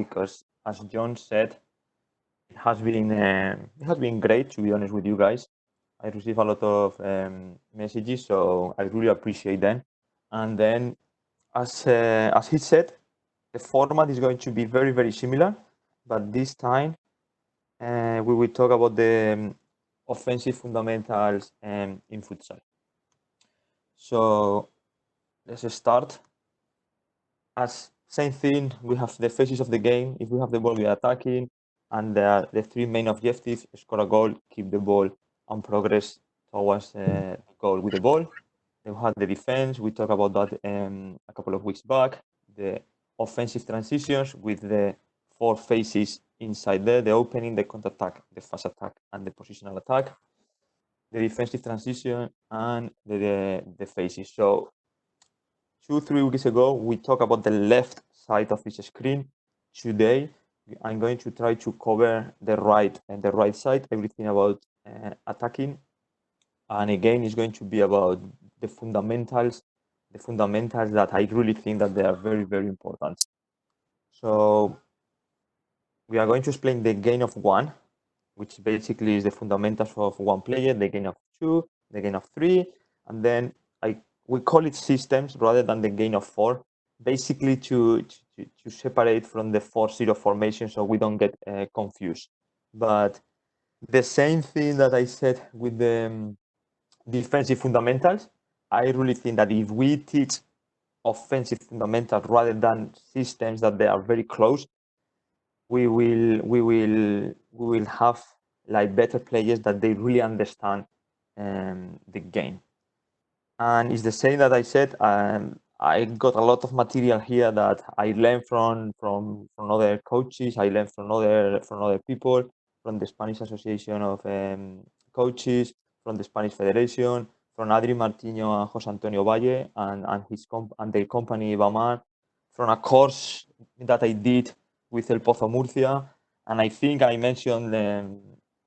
because, as John said, it has been great, to be honest with you guys. I receive a lot of messages, so I really appreciate them. And then, as he said, the format is going to be very, very similar, but this time we will talk about the offensive fundamentals in futsal. So let's start. As same thing, we have the phases of the game. If we have the ball, we are attacking, and the three main objectives: score a goal, keep the ball, and progress towards the goal with the ball. Then we have the defense. We talked about that a couple of weeks back. The offensive transitions with the four phases inside there: the opening, the counter attack, the fast attack, and the positional attack. The defensive transition and the phases. So 2-3 weeks ago, we talked about the left side of each screen. Today, I'm going to try to cover the right side, everything about attacking. And again, it's going to be about the fundamentals that I really think that they are very, very important. So we are going to explain the gain of one, which basically is the fundamentals of one player, the gain of two, the gain of three, and then we call it systems rather than the gain of four, basically to separate from the 4-0 formation so we don't get confused. But the same thing that I said with the defensive fundamentals, I really think that if we teach offensive fundamentals rather than systems that they are very close, we will have like better players that they really understand the game. And it's the same that I said. I got a lot of material here that I learned from other coaches. I learned from other people, from the Spanish Association of Coaches, from the Spanish Federation, from Adri Martino and Jose Antonio Valle, and their company Bamar, from a course that I did with El Pozo Murcia, and I think I mentioned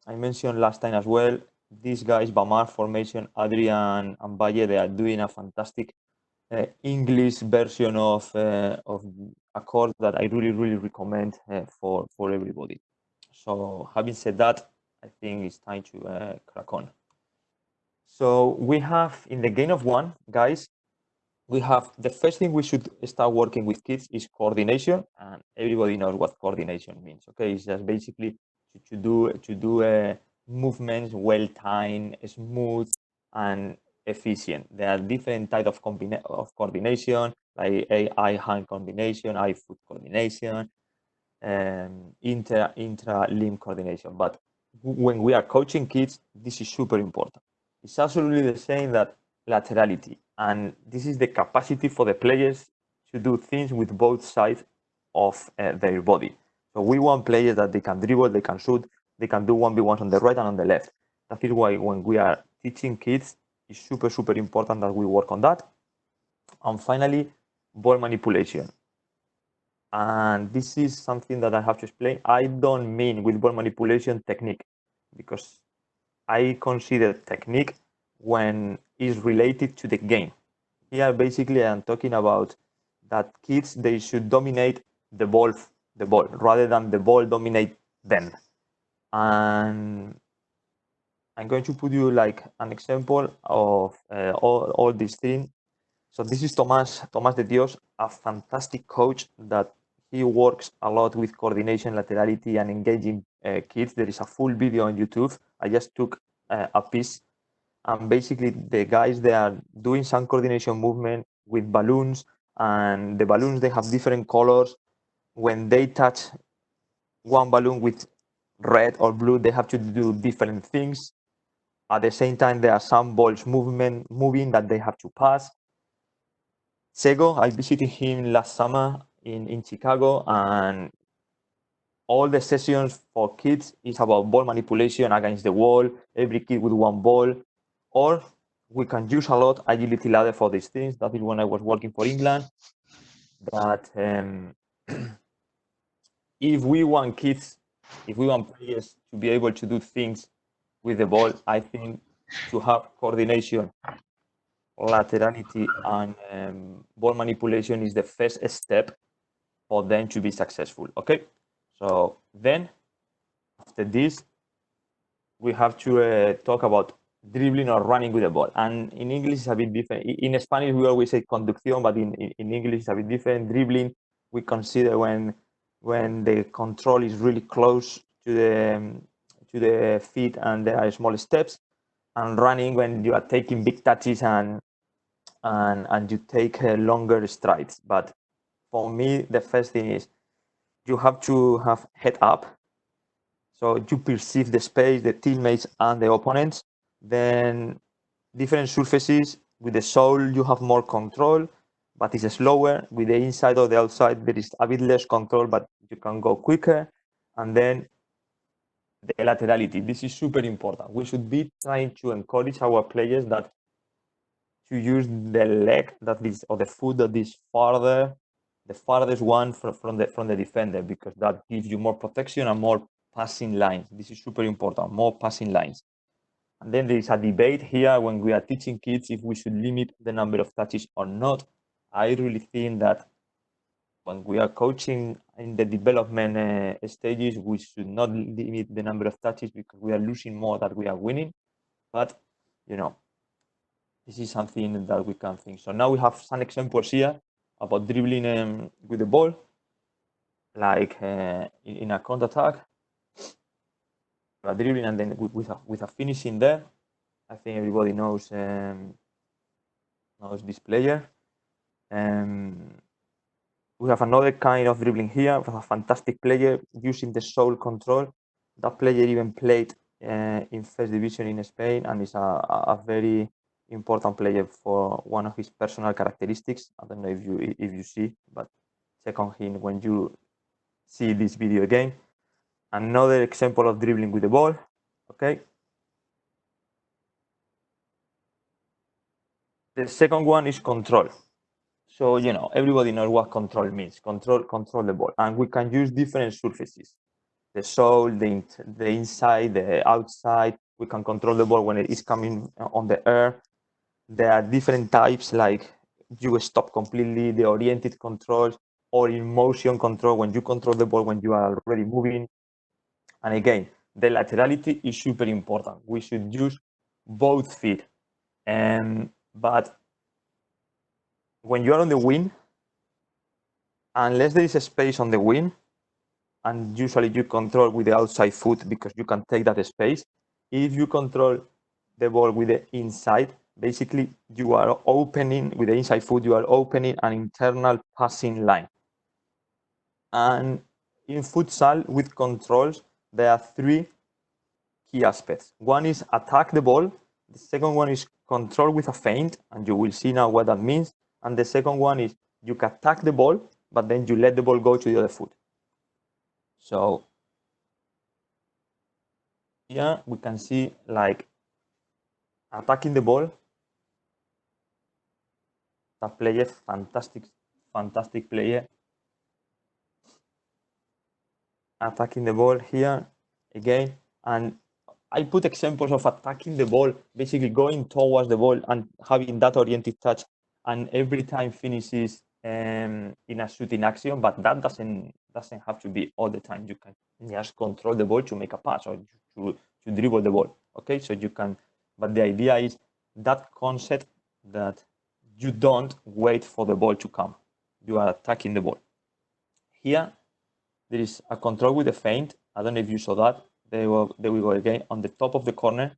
last time as well. These guys, Bamar Formation, Adrian and Valle, they are doing a fantastic English version of a course that I really, really recommend for everybody. So having said that, I think it's time to crack on. So we have in the gain of one, guys, we have the first thing we should start working with kids is coordination, and everybody knows what coordination means. Okay, it's just basically to do movements well timed, smooth, and efficient. There are different types of coordination, like eye-hand coordination, eye-foot coordination, intra-limb coordination. But when we are coaching kids, this is super important. It's absolutely the same that laterality, and this is the capacity for the players to do things with both sides of their body. So we want players that they can dribble, they can shoot, they can do 1v1s on the right and on the left. That is why when we are teaching kids, it's super, super important that we work on that. And finally, ball manipulation. And this is something that I have to explain. I don't mean with ball manipulation technique, because I consider technique when it's related to the game. Here, basically, I'm talking about that kids, they should dominate the ball rather than the ball dominate them. And I'm going to put you like an example of all these things. So this is Tomás de Dios, a fantastic coach that he works a lot with coordination, laterality, and engaging kids. There is a full video on YouTube. I just took a piece, and basically the guys, they are doing some coordination movement with balloons, and the balloons, they have different colors. When they touch one balloon with red or blue, they have to do different things. At the same time, there are some balls moving that they have to pass. Sego, I visited him last summer in Chicago, and all the sessions for kids is about ball manipulation against the wall, every kid with one ball. Or we can use a lot agility ladder for these things. That is when I was working for England. But if we want players to be able to do things with the ball, I think to have coordination, laterality, and ball manipulation is the first step for them to be successful. Okay, so then after this, we have to talk about dribbling or running with the ball. And in English, it's a bit different. In Spanish, we always say conducción, but in English, it's a bit different. Dribbling, we consider when the control is really close to the feet and there are small steps. And running when you are taking big touches and you take longer strides. But for me, the first thing is you have to have head up. So you perceive the space, the teammates, and the opponents. Then different surfaces with the sole, you have more control, but it's slower. With the inside or the outside, there is a bit less control, but you can go quicker. And then the laterality. This is super important. We should be trying to encourage our players that to use the leg that is or the foot that is farther, the farthest one from the defender, because that gives you more protection and more passing lines. This is super important, more passing lines. And then there is a debate here when we are teaching kids if we should limit the number of touches or not. I really think that when we are coaching in the development stages, we should not limit the number of touches because we are losing more than we are winning. But, you know, this is something that we can think. So now we have some examples here about dribbling with the ball, like in a counter attack, dribbling and then with a finishing there. I think everybody knows this player. We have another kind of dribbling here. We have a fantastic player using the sole control. That player even played in first division in Spain and is a very important player for one of his personal characteristics. I don't know if you see, but check on him when you see this video again. Another example of dribbling with the ball. Okay. The second one is control. So, you know, everybody knows what control means. Control the ball. And we can use different surfaces. The sole, the inside, the outside. We can control the ball when it is coming on the air. There are different types, like you stop completely, the oriented controls, or in motion control, when you control the ball when you are already moving. And again, the laterality is super important. We should use both feet. But when you are on the wing, unless there is a space on the wing, and usually you control with the outside foot because you can take that space. If you control the ball with the inside, basically you are opening with the inside foot, you are opening an internal passing line. And in futsal with controls, there are three key aspects. One is attack the ball. The second one is control with a feint, and you will see now what that means. And the second one is you can attack the ball, but then you let the ball go to the other foot. So here we can see like attacking the ball. The player, fantastic player. Attacking the ball here again. And I put examples of attacking the ball, basically going towards the ball and having that oriented touch, and every time finishes in a shooting action. But that doesn't have to be all the time. You can just control the ball to make a pass or to dribble the ball. Okay, so you can. But the idea is that concept that you don't wait for the ball to come. You are attacking the ball. Here, there is a control with the feint. I don't know if you saw that. There we go again on the top of the corner.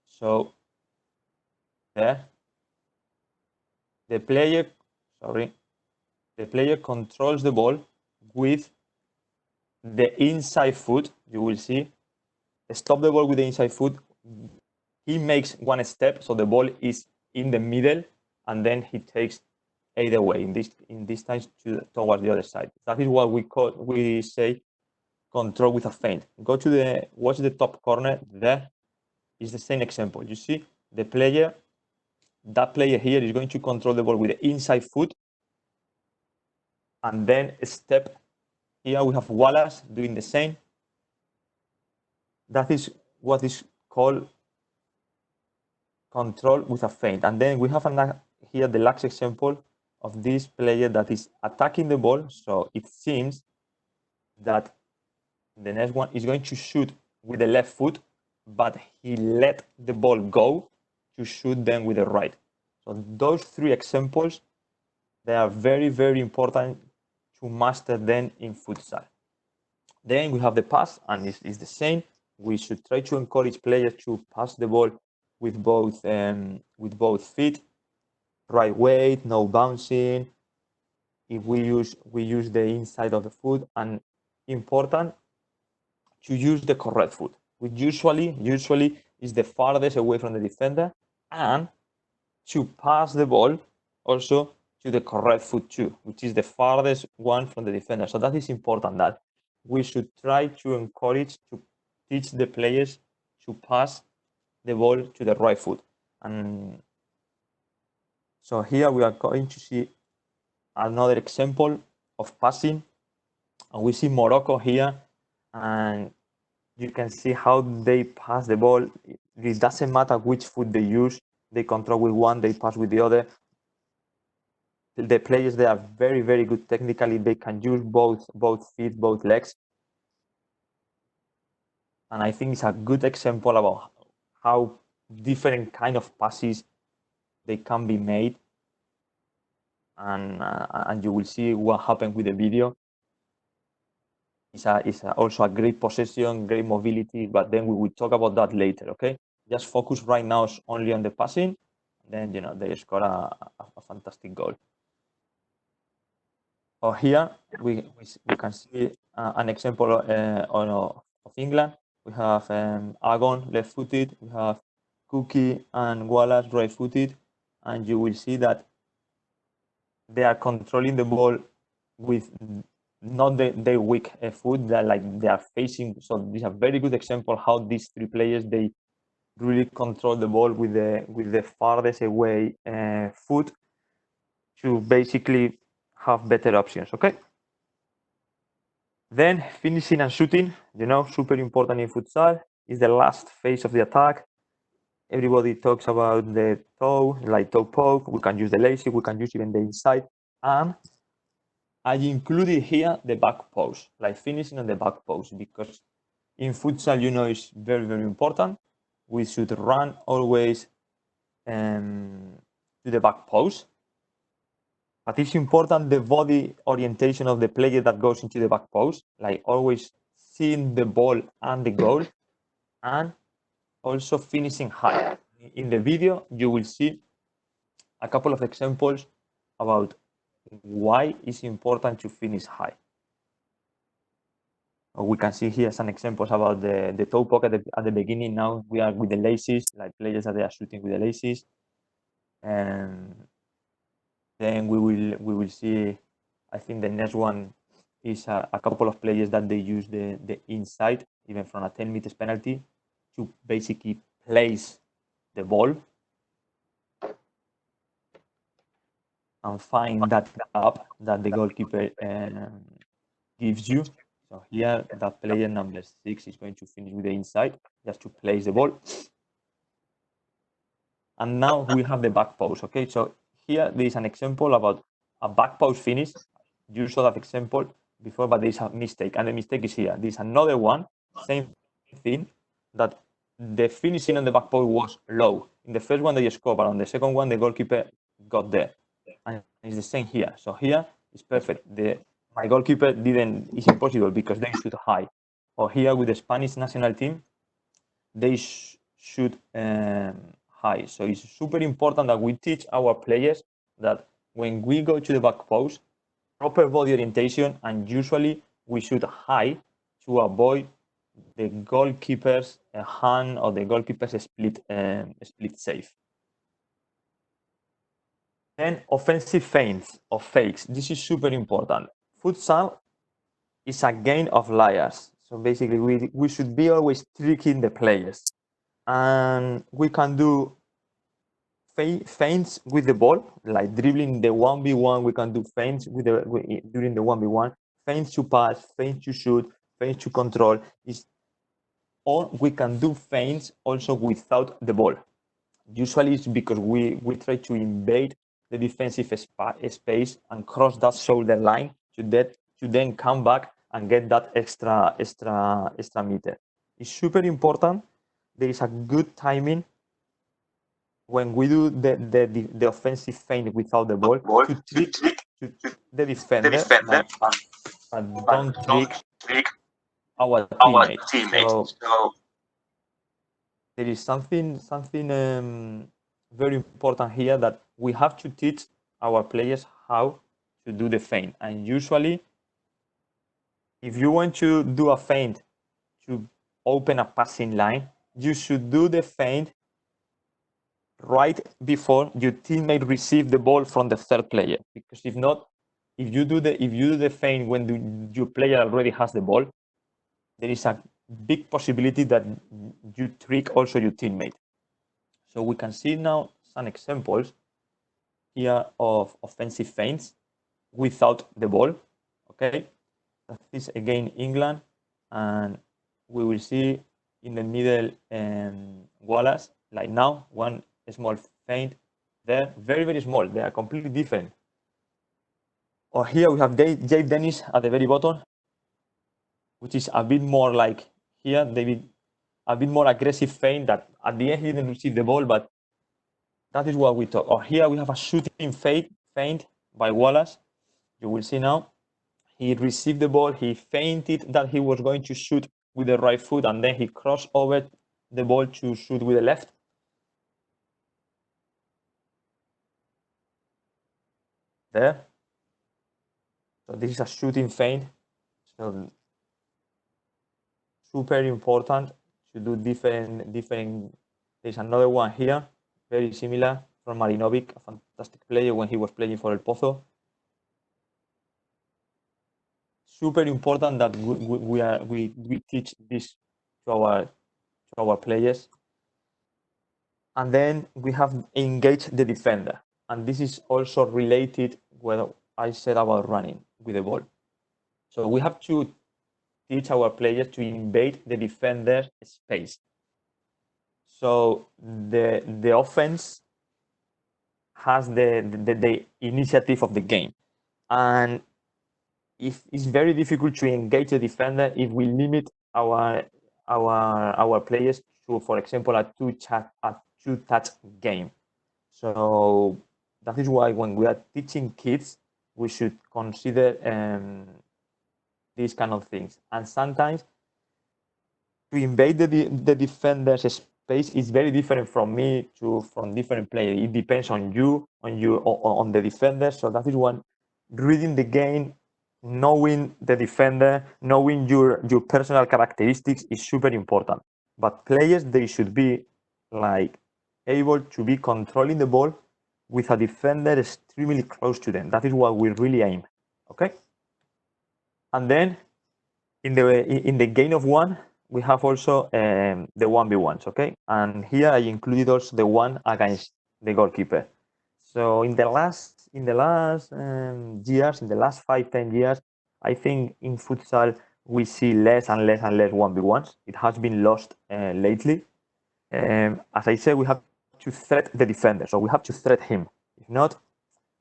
So there, the player controls the ball with the inside foot. You will see, stop the ball with the inside foot. He makes one step, so the ball is in the middle, and then he takes either way in this time towards the other side. That is what we say control with a feint. Watch the top corner. There is the same example. You see that player here is going to control the ball with the inside foot, and then step. Here we have Wallace doing the same. That is what is called control with a feint. And then we have here the last example of this player that is attacking the ball. So it seems that the next one is going to shoot with the left foot, but he let the ball go to shoot them with the right. So those three examples, they are very, very important to master them in futsal. Then we have the pass, and it's the same. We should try to encourage players to pass the ball with both feet, right weight, no bouncing. If we use the inside of the foot, and important to use the correct foot, which usually is the farthest away from the defender, and to pass the ball also to the correct foot too, which is the farthest one from the defender. So that is important, that we should try to encourage, to teach the players to pass the ball to the right foot. And so here we are going to see another example of passing, and we see Morocco here, and you can see how they pass the ball. It doesn't matter which foot they use. They control with one, they pass with the other. The players, they are very, very good technically. They can use both feet, both legs. And I think it's a good example about how different kind of passes they can be made. And you will see what happened with the video. It's also a great possession, great mobility, but then we will talk about that later, okay? Just focus right now only on the passing. Then, they score a fantastic goal. Or here, we can see an example of England. We have Agon left-footed, we have Cookie and Wallace right-footed, and you will see that they are controlling the ball with not their weak foot, that they are facing. So this is a very good example how these three players, they really control the ball with the farthest away foot to basically have better options, okay? Then finishing and shooting, super important in futsal, is the last phase of the attack. Everybody talks about the toe, like toe poke. We can use the lacy, we can use even the inside. And I included here the back post, like finishing on the back post, because in futsal, it's very, very important. We should run always to the back post. But it's important the body orientation of the player that goes into the back post, like always seeing the ball and the goal, and also finishing high. In the video, you will see a couple of examples about why it's important to finish high. We can see here some examples about the toe poke at the beginning. Now we are with the laces, like players that they are shooting with the laces. And then we will see, I think the next one is a couple of players that they use the inside, even from a 10 meters penalty, to basically place the ball and find that gap that the goalkeeper gives you. So here, that player number 6 is going to finish with the inside, just to place the ball. And now we have the back post, okay? So here there is an example about a back post finish. You saw that example before, but there is a mistake, and the mistake is here. There's another one, same thing, that the finishing on the back post was low. In the first one, they scored, but on the second one, the goalkeeper got there. And it's the same here. So here it's perfect. My goalkeeper didn't, it's impossible because they shoot high. Or here with the Spanish national team, they shoot high. So it's super important that we teach our players that when we go to the back post, proper body orientation, and usually we shoot high to avoid the goalkeeper's hand or the goalkeeper's split save. Then offensive feints or fakes. This is super important. Futsal is a game of liars. So basically, we should be always tricking the players. And we can do feints with the ball, like dribbling the 1v1. We can do feints during the 1v1. Feints to pass, feints to shoot, feints to control. Or we can do feints also without the ball. Usually it's because we try to invade the defensive space and cross that shoulder line to then come back and get that extra meter. It's super important. There is a good timing when we do the offensive feint without the ball to trick the defender, but don't trick our teammates. So there is something very important here, that we have to teach our players how to do the feint. And usually, if you want to do a feint to open a passing line, you should do the feint right before your teammate receive the ball from the third player. Because if not, if you do the feint when your player already has the ball, there is a big possibility that you trick also your teammate. So we can see now some examples here of offensive feints without the ball. Okay, that is again England, and we will see in the middle Wallace, like now, one small feint there, very, very small. They are completely different. Or here we have Jay Dennis at the very bottom, which is a bit more like here, David, a bit more aggressive feint that at the end he didn't receive the ball, but that is what we talk. Or here we have a shooting feint by Wallace. You will see now. He received the ball, he feinted that he was going to shoot with the right foot, and then he crossed over the ball to shoot with the left. There. So this is a shooting feint. So super important to do different. There's another one here, very similar, from Marinovic, a fantastic player when he was playing for El Pozo. Super important that we teach this to our players. And then we have engaged the defender. And this is also related what I said about running with the ball. So we have to teach our players to invade the defender's space. So the offense has the initiative of the game. And if it's very difficult to engage the defender if we limit our players to, for example, a two-touch game. So that is why when we are teaching kids, we should consider these kind of things. And sometimes to invade the defender's space is very different from different players. It depends on on the defender. So that is one, reading the game, knowing the defender, knowing your personal characteristics is super important. But players, they should be like able to be controlling the ball with a defender extremely close to them. That is what we really aim. Okay. And then in the game of one, we have also the 1v1s. Okay. And here I included also the one against the goalkeeper. So in the last years, in the last 5-10 years, I think in futsal we see less and less 1v1s. It has been lost lately. As I said, we have to threat the defender, so we have to threat him. If not,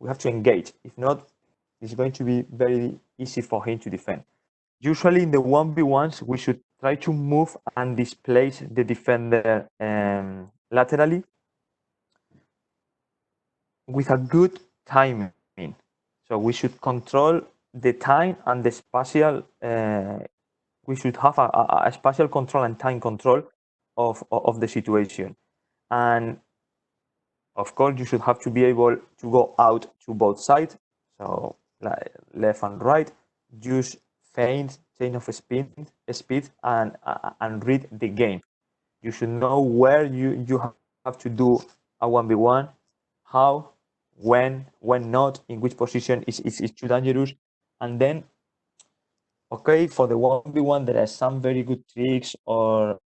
we have to engage. If not, it's going to be very easy for him to defend. Usually in the 1v1s, we should try to move and displace the defender laterally with a good timing. So we should control the time and the spatial. We should have a spatial control and time control of the situation. And of course, you should have to be able to go out to both sides, so like left and right, use feint, change of speed, and read the game. You should know where you have to do a 1v1, how, when not, in which position is too dangerous. And then, okay, for the 1v1, there are some very good tricks or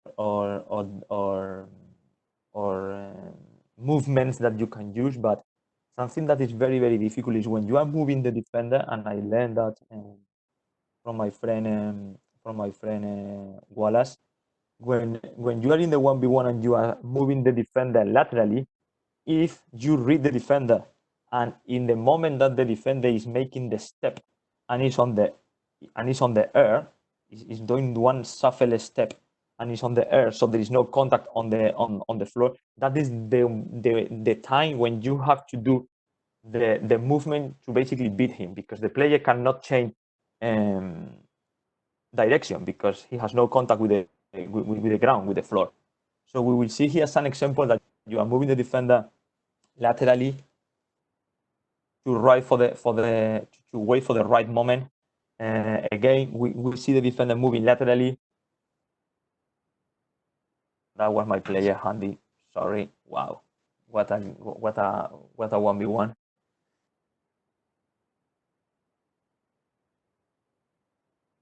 movements that you can use, but something that is very, very difficult is when you are moving the defender, and I learned that from my friend Wallace. When you are in the 1v1 and you are moving the defender laterally, if you read the defender And in the moment that the defender is making the step and is on the air, is doing one shuffle step and is on the air, so there is no contact on the floor. That is the time when you have to do the movement to basically beat him, because the player cannot change direction because he has no contact with the ground, with the floor. So we will see here as an example that you are moving the defender laterally to wait for the right moment. Again, we see the defender moving laterally. That was my player handy. Sorry. Wow. What a 1v1.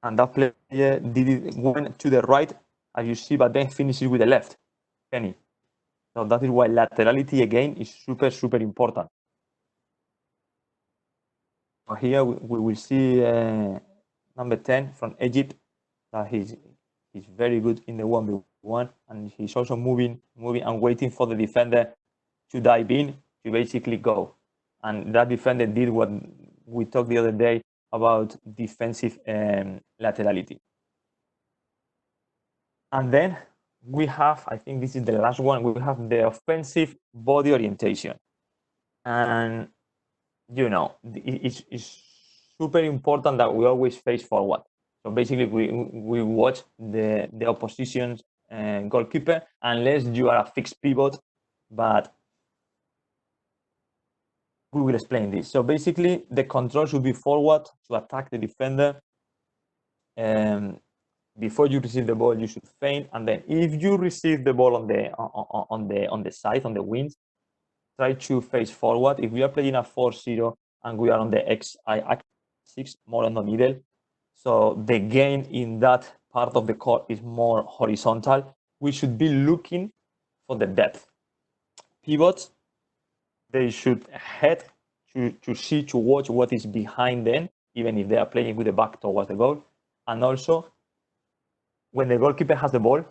And that player went to the right, as you see, but then finishes with the left. Kenny. So that is why laterality again is super, super important. So here we will see number 10 from Egypt. That he's very good in the 1v1, and he's also moving and waiting for the defender to dive in to basically go. And that defender did what we talked the other day about defensive laterality. And then we have, I think this is the last one, we have the offensive body orientation. And, you know, it's super important that we always face forward. So basically, we watch the opposition's goalkeeper, unless you are a fixed pivot, but we will explain this. So basically, the control should be forward to attack the defender. Before you receive the ball, you should feint, and then if you receive the ball on the side, on the wings, try to face forward. If we are playing a 4-0 and we are on the x-axis, more on the middle, so the gain in that part of the court is more horizontal, we should be looking for the depth. Pivots, they should head to watch what is behind them, even if they are playing with the back towards the goal. And also, when the goalkeeper has the ball,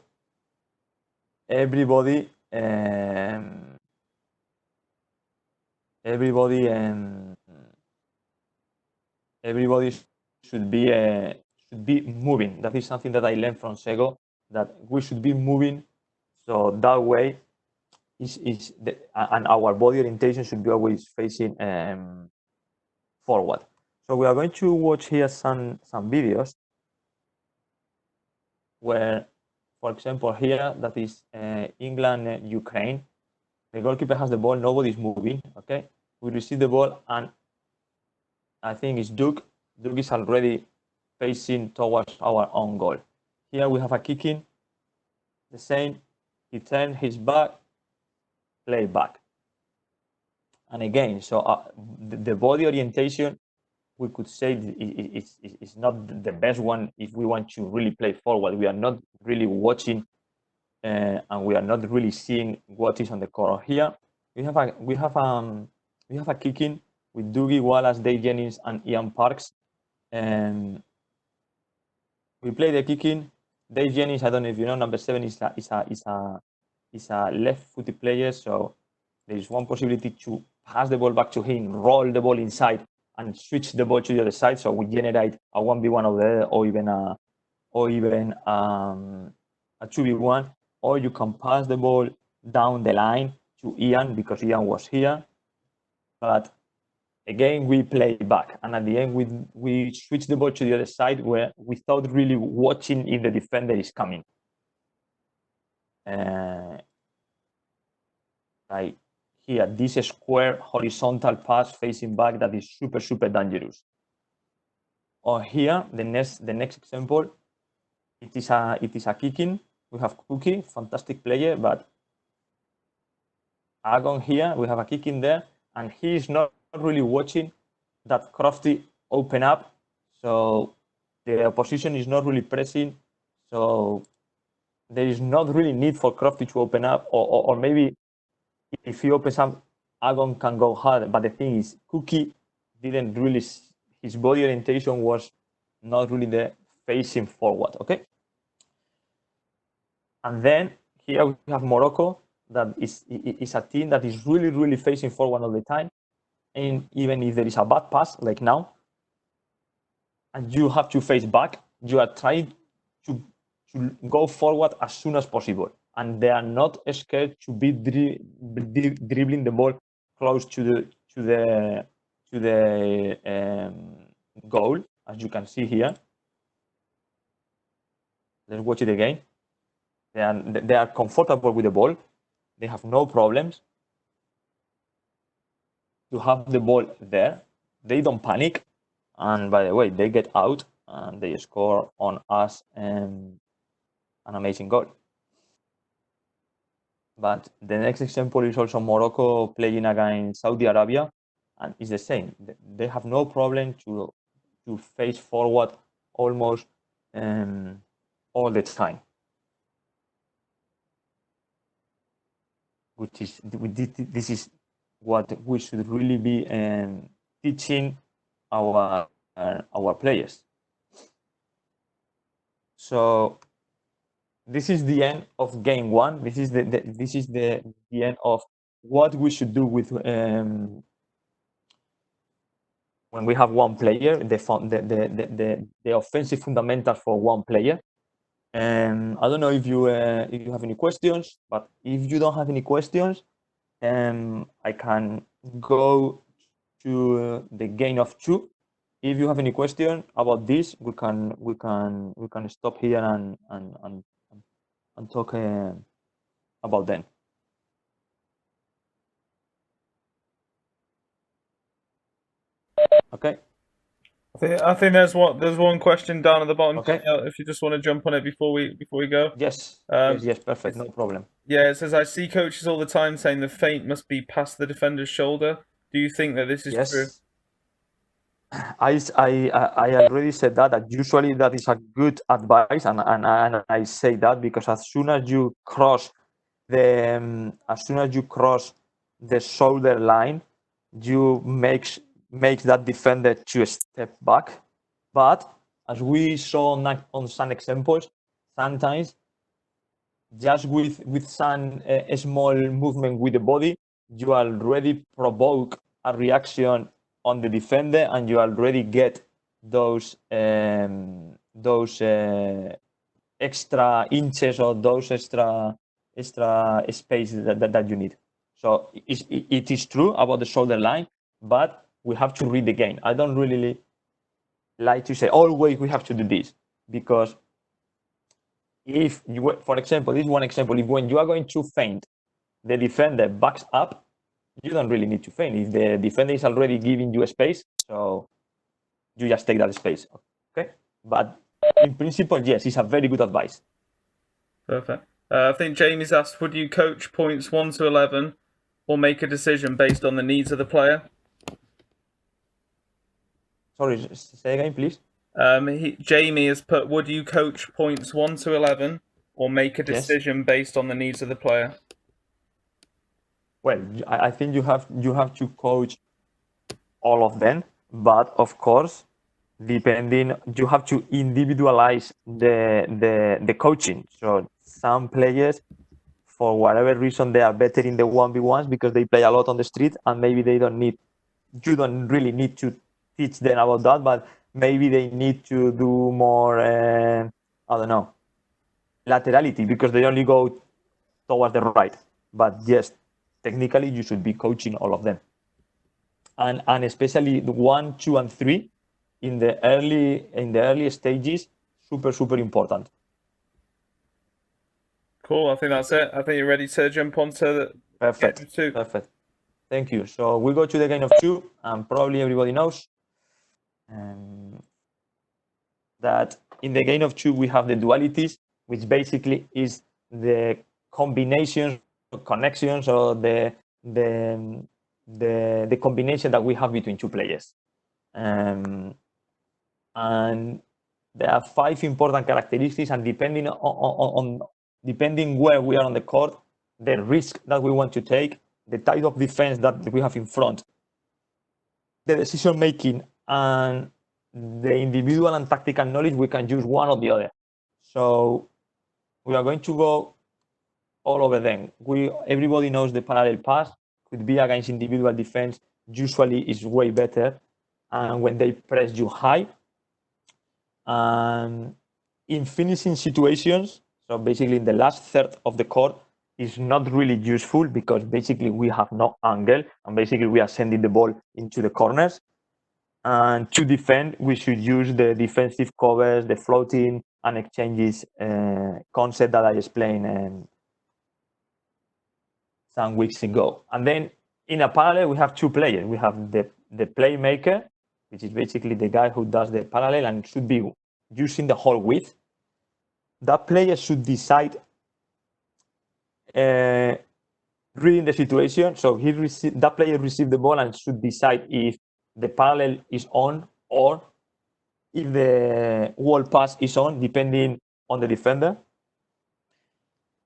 everybody should be moving. That is something that I learned from Sego, that we should be moving, so that way and our body orientation should be always facing forward. So we are going to watch here some videos where, for example, here that is England Ukraine. The goalkeeper has the ball, nobody's moving. Okay, we receive the ball, and I think it's Duke. Duke is already facing towards our own goal. Here we have a kicking. The same. He turned his back, play back. And again, so the body orientation, we could say it's not the best one if we want to really play forward. We are not really watching and we are not really seeing what is on the court. Here we have a kicking with Dougie Wallace, Dave Jennings, and Ian Parks. And we play the kicking. Dave Jennings, I don't know if you know, number 7 is a left-footed player, so there is one possibility to pass the ball back to him, roll the ball inside, and switch the ball to the other side. So we generate a 1v1 over there, or even a 2v1. Or you can pass the ball down the line to Ian, because Ian was here. But again, we play back, and at the end, we switch the ball to the other side, where without really watching if the defender is coming. Like here, this square horizontal pass facing back, that is super, super dangerous. Or here, the next example, it is a kicking. We have Cookie, fantastic player, but Agon here, we have a kicking there, and he is not really watching that Crofty open up, so the opposition is not really pressing, so there is not really need for Crofty to open up, or maybe if he opens up, Agon can go hard. But the thing is, Cookie didn't really, his body orientation was not really there facing forward. Okay, and then here we have Morocco, that is a team that is really, really facing forward all the time. and even if there is a bad pass like now, and you have to face back, you are trying to go forward as soon as possible, and they are not scared to be dribbling the ball close to the goal, as you can see here. Let's watch it again. They are comfortable with the ball. They have no problems to have the ball there. They don't panic, and by the way, they get out and they score on us an amazing goal. But the next example is also Morocco playing against Saudi Arabia, and it's the same. They have no problem to face forward almost all the time, which is this is what we should really be teaching our players. So this is the end of game one. This is the end of what we should do with when we have one player, the offensive fundamentals for one player. I don't know if you have any questions, but if you don't have any questions, I can go to the game of two. If you have any question about this, we can stop here and talk about them. Okay. I think there's one question down at the bottom. Okay. If you just want to jump on it before we go. Yes. Yes. Perfect. No problem. Yeah, it says I see coaches all the time saying the feint must be past the defender's shoulder. Do you think that this is true? I already said that usually that is a good advice, and I say that because as soon as you cross the shoulder line, you makes that defender to step back. But as we saw on some examples, sometimes just with some small movement with the body, you already provoke a reaction on the defender, and you already get those extra inches or those extra space that you need. So it is true about the shoulder line, but we have to read the game. I don't really like to say always we have to do this, because if you, for example, this is one example, if when you are going to feint, the defender backs up, you don't really need to feint. If the defender is already giving you a space, so you just take that space. Okay? But in principle, yes, it's a very good advice. Perfect. I think Jamie's asked, would you coach points 1 to 11 or make a decision based on the needs of the player? Sorry, say again, please. Jamie has put, would you coach points 1 to 11 or make a decision based on the needs of the player? Well, I think you have to coach all of them, but of course, depending, you have to individualize the coaching. So some players, for whatever reason, they are better in the 1v1s because they play a lot on the street, and maybe you don't really need to teach them about that, but maybe they need to do more, I don't know, laterality, because they only go towards the right. But yes, technically you should be coaching all of them, and especially the 1, 2, and 3 in the early stages, super important. Cool. I think that's it. I think you're ready to jump on to the Perfect. game of two. Perfect. Thank you. So we go to the game of two, and probably everybody knows that in the game of two we have the dualities, which basically is the combinations, connections, or the combination that we have between two players. And there are 5 important characteristics, and depending where we are on the court, the risk that we want to take, the type of defense that we have in front, the decision making, and the individual and tactical knowledge, we can use one or the other. So we are going to go all over them. Everybody knows the parallel pass could be against individual defense, usually is way better. And when they press you high, and in finishing situations, so basically in the last third of the court, is not really useful because basically we have no angle and basically we are sending the ball into the corners. And to defend, we should use the defensive covers, the floating and exchanges concept that I explained some weeks ago. And then in a parallel, we have two players. We have the playmaker, which is basically the guy who does the parallel and should be using the whole width. That player should decide reading the situation. So that player received the ball and should decide if the parallel is on or if the wall pass is on, depending on the defender.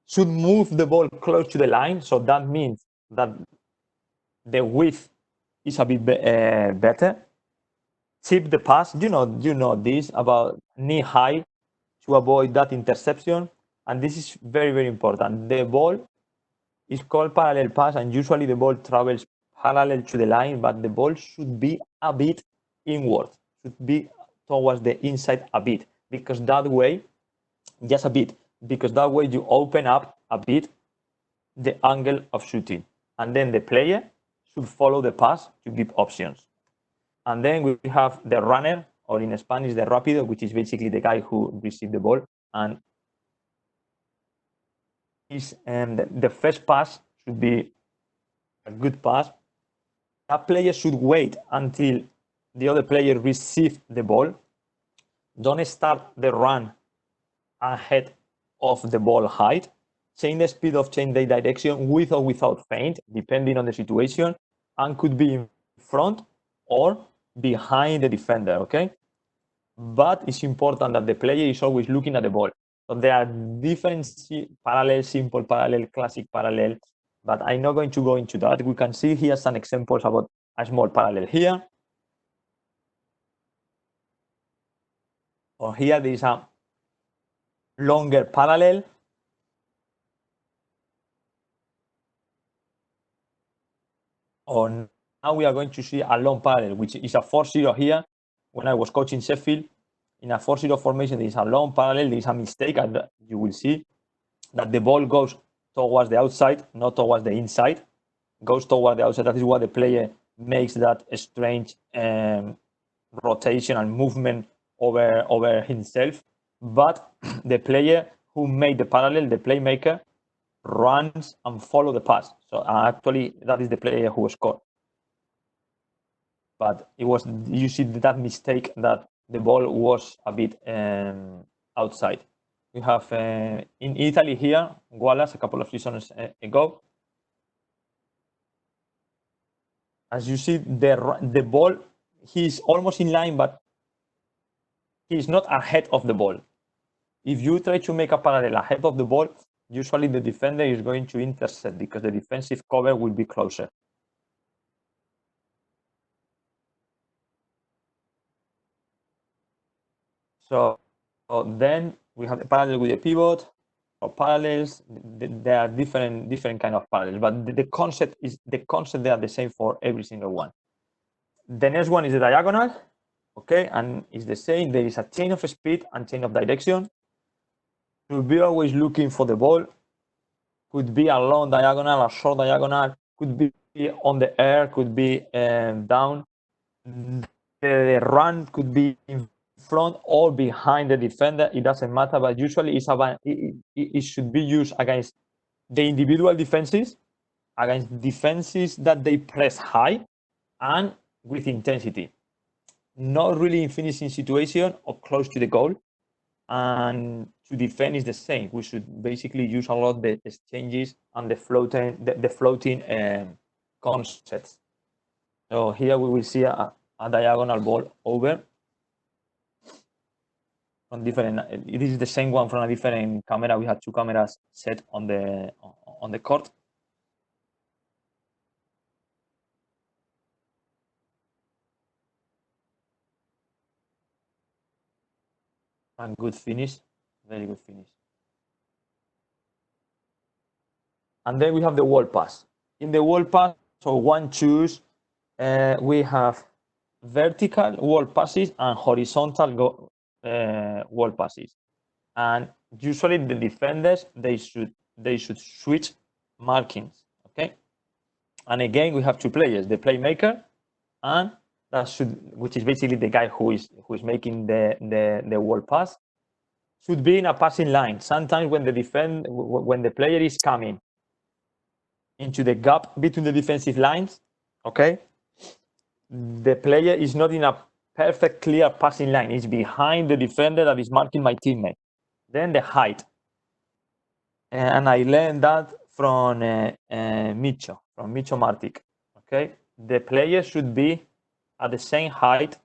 Should move the ball close to the line. So that means that the width is a bit better. Tip the pass. You know this about knee high to avoid that interception. And this is very, very important. The ball is called parallel pass, and usually the ball travels parallel to the line, but the ball should be a bit inward, should be towards the inside a bit, because that way, just a bit, because that way you open up a bit the angle of shooting. And then the player should follow the pass to give options. And then we have the runner, or in Spanish, the rápido, which is basically the guy who received the ball. And the first pass should be a good pass. That player should wait until the other player receives the ball. Don't start the run ahead of the ball height. Change the speed of change the direction with or without feint, depending on the situation, and could be in front or behind the defender, okay? But it's important that the player is always looking at the ball. So there are different parallel, simple parallel, classic parallel, but I'm not going to go into that. We can see here some examples about a small parallel here. Or here there is a longer parallel. Or now we are going to see a long parallel, which is a 4-0 here. When I was coaching Sheffield, in a 4-0 formation, there is a long parallel, there is a mistake, and you will see that the ball goes towards the outside, not towards the inside, goes toward the outside. That is why the player makes that strange rotation and movement over himself. But the player who made the parallel, the playmaker, runs and follow the pass. So actually, that is the player who scored. But it was, you see that mistake that the ball was a bit outside. We have in Italy here, Wallace, a couple of seasons ago. As you see, the ball, he's almost in line, but he's not ahead of the ball. If you try to make a parallel ahead of the ball, usually the defender is going to intercept because the defensive cover will be closer. So then we have the parallel with the pivot or parallels. There are different kind of parallels, but the concept they are the same for every single one. The next one is the diagonal, okay, and it's the same. There is a chain of speed and chain of direction. To be always looking for the ball. Could be a long diagonal, a short diagonal, could be on the air, could be down. The run could be in front or behind the defender. It doesn't matter, but usually it should be used against the individual defenses, against defenses that they press high and with intensity. Not really in finishing situation or close to the goal. And to defend is the same. We should basically use a lot the exchanges and the floating concepts. So here we will see a diagonal ball over from different. It is the same one from a different camera. We have two cameras set on the court. And good finish, very good finish. And then we have the wall pass. In the wall pass, so one choose we have vertical wall passes and horizontal wall passes, and usually the defenders they should switch markings. Okay, and again we have two players: the playmaker, and which is basically the guy who is making the wall pass, should be in a passing line. Sometimes when the player is coming into the gap between the defensive lines, okay, the player is not in a perfect clear passing line. It's behind the defender that is marking my teammate. Then the height, and I learned that from Micho Martic. Okay, the player should be at the same height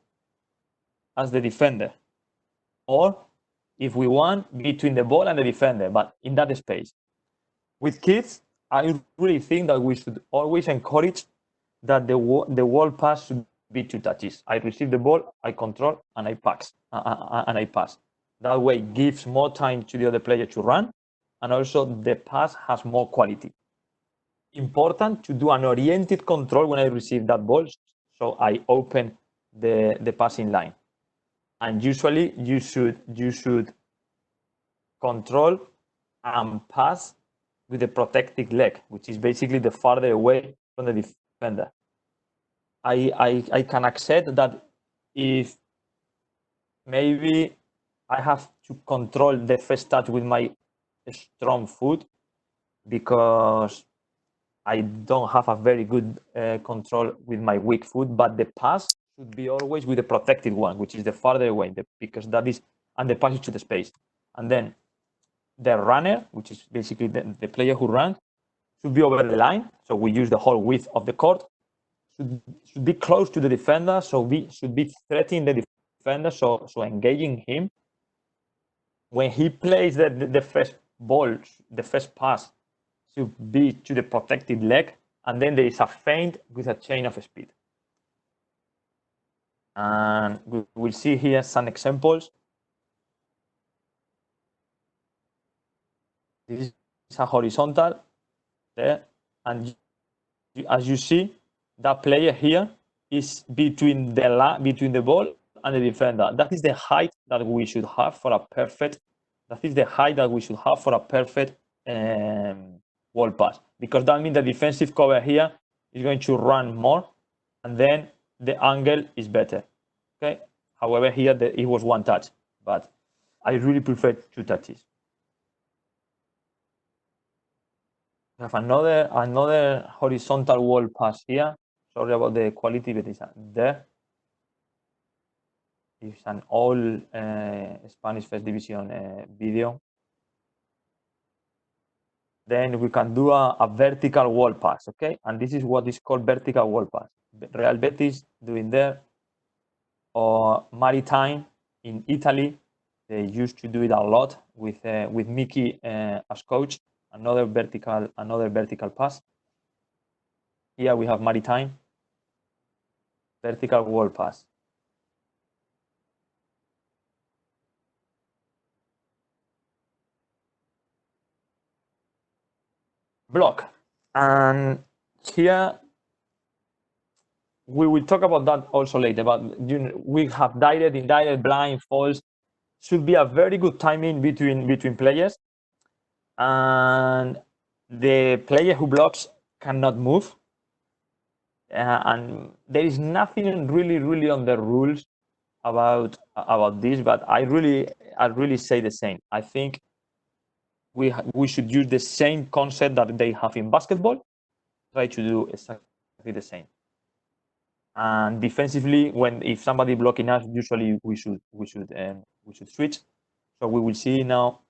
as the defender, or if we want, between the ball and the defender, but in that space. With kids, I really think that we should always encourage that the wall pass should be 2 touches. I receive the ball, I control, and I pass. That way, it gives more time to the other player to run, and also the pass has more quality. Important to do an oriented control when I receive that ball, so I open the passing line. And usually, you should control and pass with the protected leg, which is basically the farther away from the defender. I can accept that if maybe I have to control the first touch with my strong foot because I don't have a very good control with my weak foot, but the pass should be always with the protected one, which is the farther away, because that is, and the pass is to the space. And then the runner, which is basically the player who runs, should be over the line. So we use the whole width of the court. Should be close to the defender, so we should be threatening the defender, so engaging him. When he plays the first ball, the first pass should be to the protected leg, and then there is a feint with a chain of speed. And we will see here some examples. This is a horizontal there, and as you see, that player here is between the ball and the defender. That is the height that we should have for a perfect. Wall pass, because that means the defensive cover here is going to run more, and then the angle is better. Okay. However, here it was 1 touch, but I really prefer 2 touches. We have another horizontal wall pass here. Sorry about the quality, but it's there. It's an all Spanish First Division video. Then we can do a vertical wall pass, okay? And this is what is called vertical wall pass. Real Betis doing there, or Maritime in Italy. They used to do it a lot with Mickey as coach. Another vertical pass. Here we have Maritime. Vertical wall pass. Block. And here we will talk about that also later, but we have direct, indirect, blind, false. Should be a very good timing between players, and the player who blocks cannot move. And there is nothing really on the rules about this, but I really say the same. I think we should use the same concept that they have in basketball. Try to do exactly the same. And defensively, if somebody blocking us, usually we should switch. So we will see now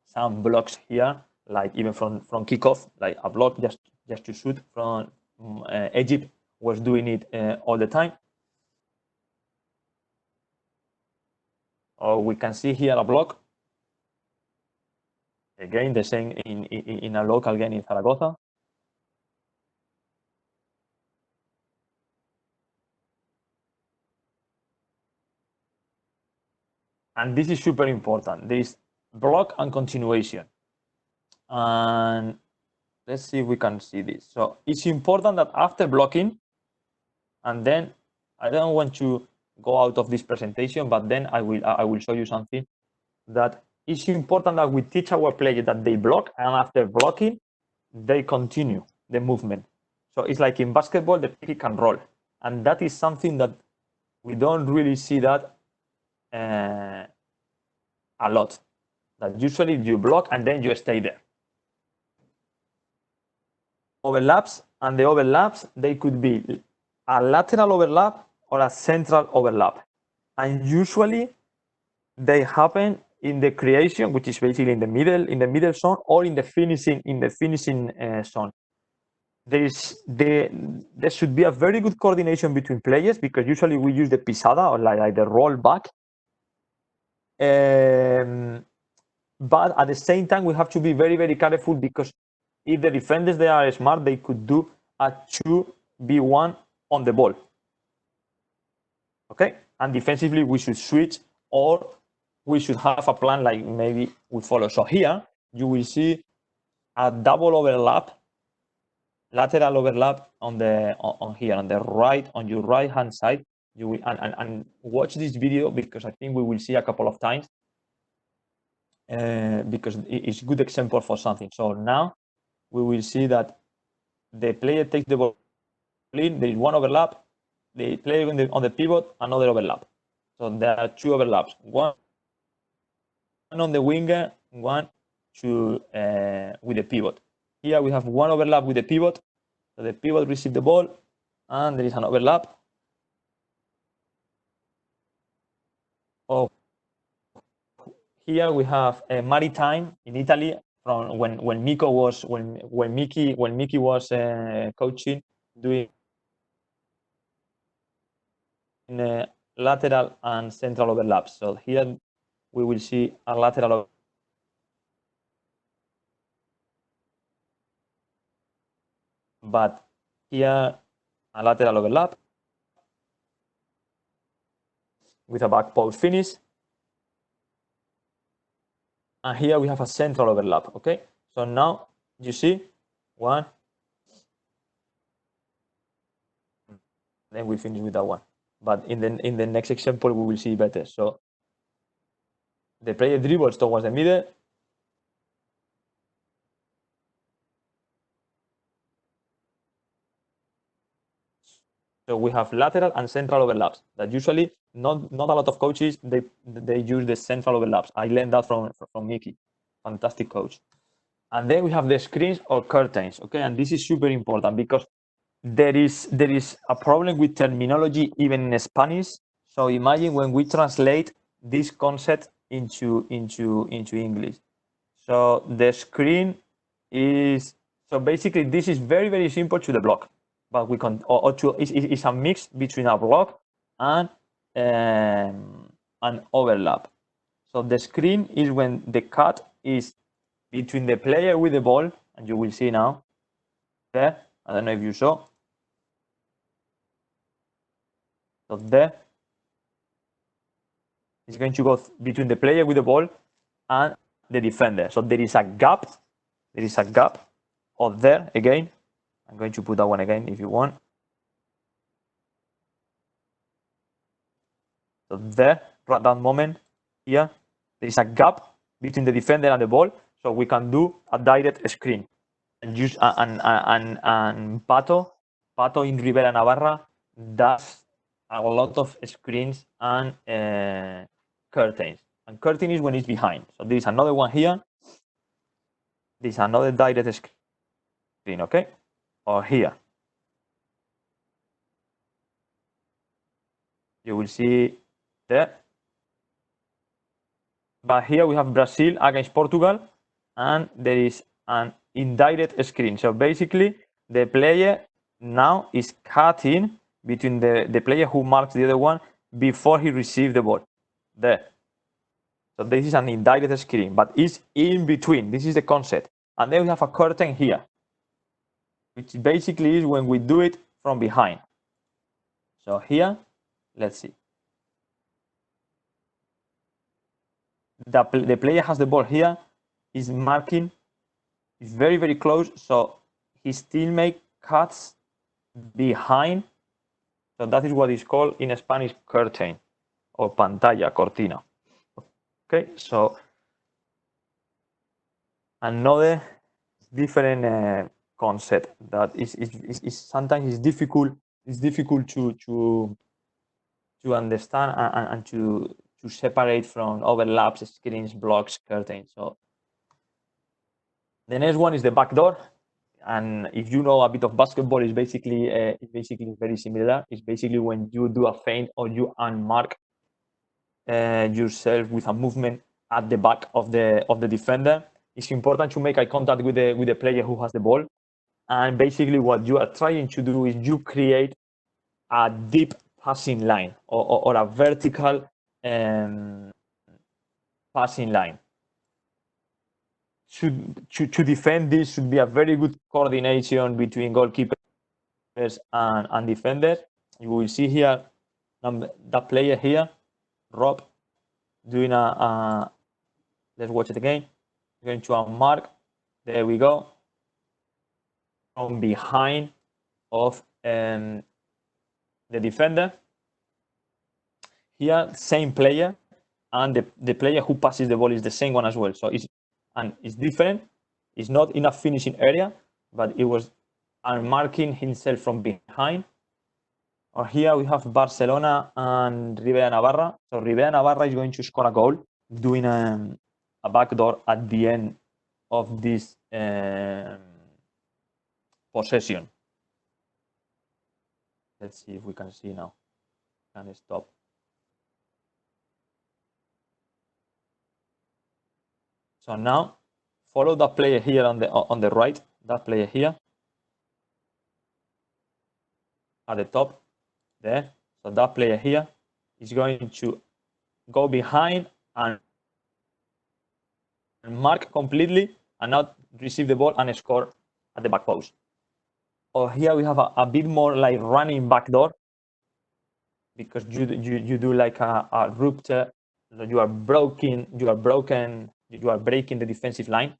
some blocks here, like even from kickoff, like a block just to shoot from Egypt was doing it all the time. Or we can see here a block. Again, the same in a local game in Zaragoza. And this is super important. There is block and continuation. And let's see if we can see this. So it's important that after blocking, And then I don't want to go out of this presentation, but then I will show you something that is important, that we teach our players that they block, and after blocking, they continue the movement. So it's like in basketball, the pick and roll, and that is something that we don't really see that a lot. That usually you block and then you stay there. Overlaps, and the overlaps, they could be a lateral overlap or a central overlap, and usually they happen in the creation, which is basically in the middle zone, or in the finishing zone. There should be a very good coordination between players, because usually we use the pisada, or like the roll back. But at the same time, we have to be very, very careful, because if the defenders, they are smart, they could do a 2v1 on the ball. Okay? And defensively, we should switch, or we should have a plan like maybe we follow. So here, you will see a double overlap, lateral overlap on here, on your right hand side. You will, and watch this video, because I think we will see a couple of times, because it's a good example for something. So now we will see that the player takes the ball in, there is one overlap, the player on the pivot, another overlap. So there are two overlaps, one on the winger, one with the pivot. Here we have one overlap with the pivot, so the pivot receives the ball, and there is an overlap. Oh, here we have a Maritime in Italy, from when Miko was when Miki was coaching, doing lateral and central overlaps. So here we will see a lateral, but here a lateral overlap with a back post finish, and here we have a central overlap. Okay, so now you see one, then we finish with that one. But in the next example, we will see better. So the player dribbles towards the middle, so we have lateral and central overlaps. That usually not a lot of coaches they use the central overlaps. I learned that from Mickey, fantastic coach. And then we have the screens or curtains. Okay, and this is super important, because there is a problem with terminology even in Spanish. So imagine when we translate this concept into English. So the screen is, so basically this is very, very simple to the block, but we can, or to, it's a mix between a block and an overlap. So the screen is when the cut is between the player with the ball, and you will see now there, I don't know if you saw, so there is going to go between the player with the ball and the defender. So there is a gap, or there again. I'm going to put that one again if you want. So there, at that moment, here, there is a gap between the defender and the ball, so we can do a direct screen. And use and Pato in Rivera Navarra does a lot of screens and curtains. And curtain is when it's behind. So there is another one here. There's another direct screen, okay? Or here. You will see there. But here we have Brazil against Portugal, and there is an indirect screen. So basically, the player now is cutting between the player who marks the other one before he receives the ball. There. So this is an indirect screen, but it's in between. This is the concept. And then we have a curtain here, which basically is when we do it from behind. So here, let's see. The player has the ball here, is marking, is very, very close, so his teammate cuts behind. So that is what is called in Spanish curtain or pantalla, cortina. Okay, so another different concept that is sometimes is difficult. It's difficult to understand and to separate from overlaps, screens, blocks, curtains. So the next one is the backdoor. And if you know a bit of basketball, it's basically very similar. It's basically when you do a feint or you unmark yourself with a movement at the back of the defender. It's important to make eye contact with the player who has the ball. And basically, what you are trying to do is you create a deep passing line or a vertical passing line. To defend this should be a very good coordination between goalkeepers and defenders. You will see here that player here, Rob, doing let's watch it again. Going to unmark. There we go. From behind of the defender. Here, same player, and the player who passes the ball is the same one as well. So it's different. It's not in a finishing area, but it was unmarking himself from behind. Or here we have Barcelona and Rivera Navarra. So Rivera Navarra is going to score a goal, doing a backdoor at the end of this possession. Let's see if we can see now. Can I stop? So now follow that player here on the right, that player here at the top there. So that player here is going to go behind and mark completely and not receive the ball and score at the back post. Or here we have a bit more like running backdoor, because you do like a rupture. You are breaking the defensive line.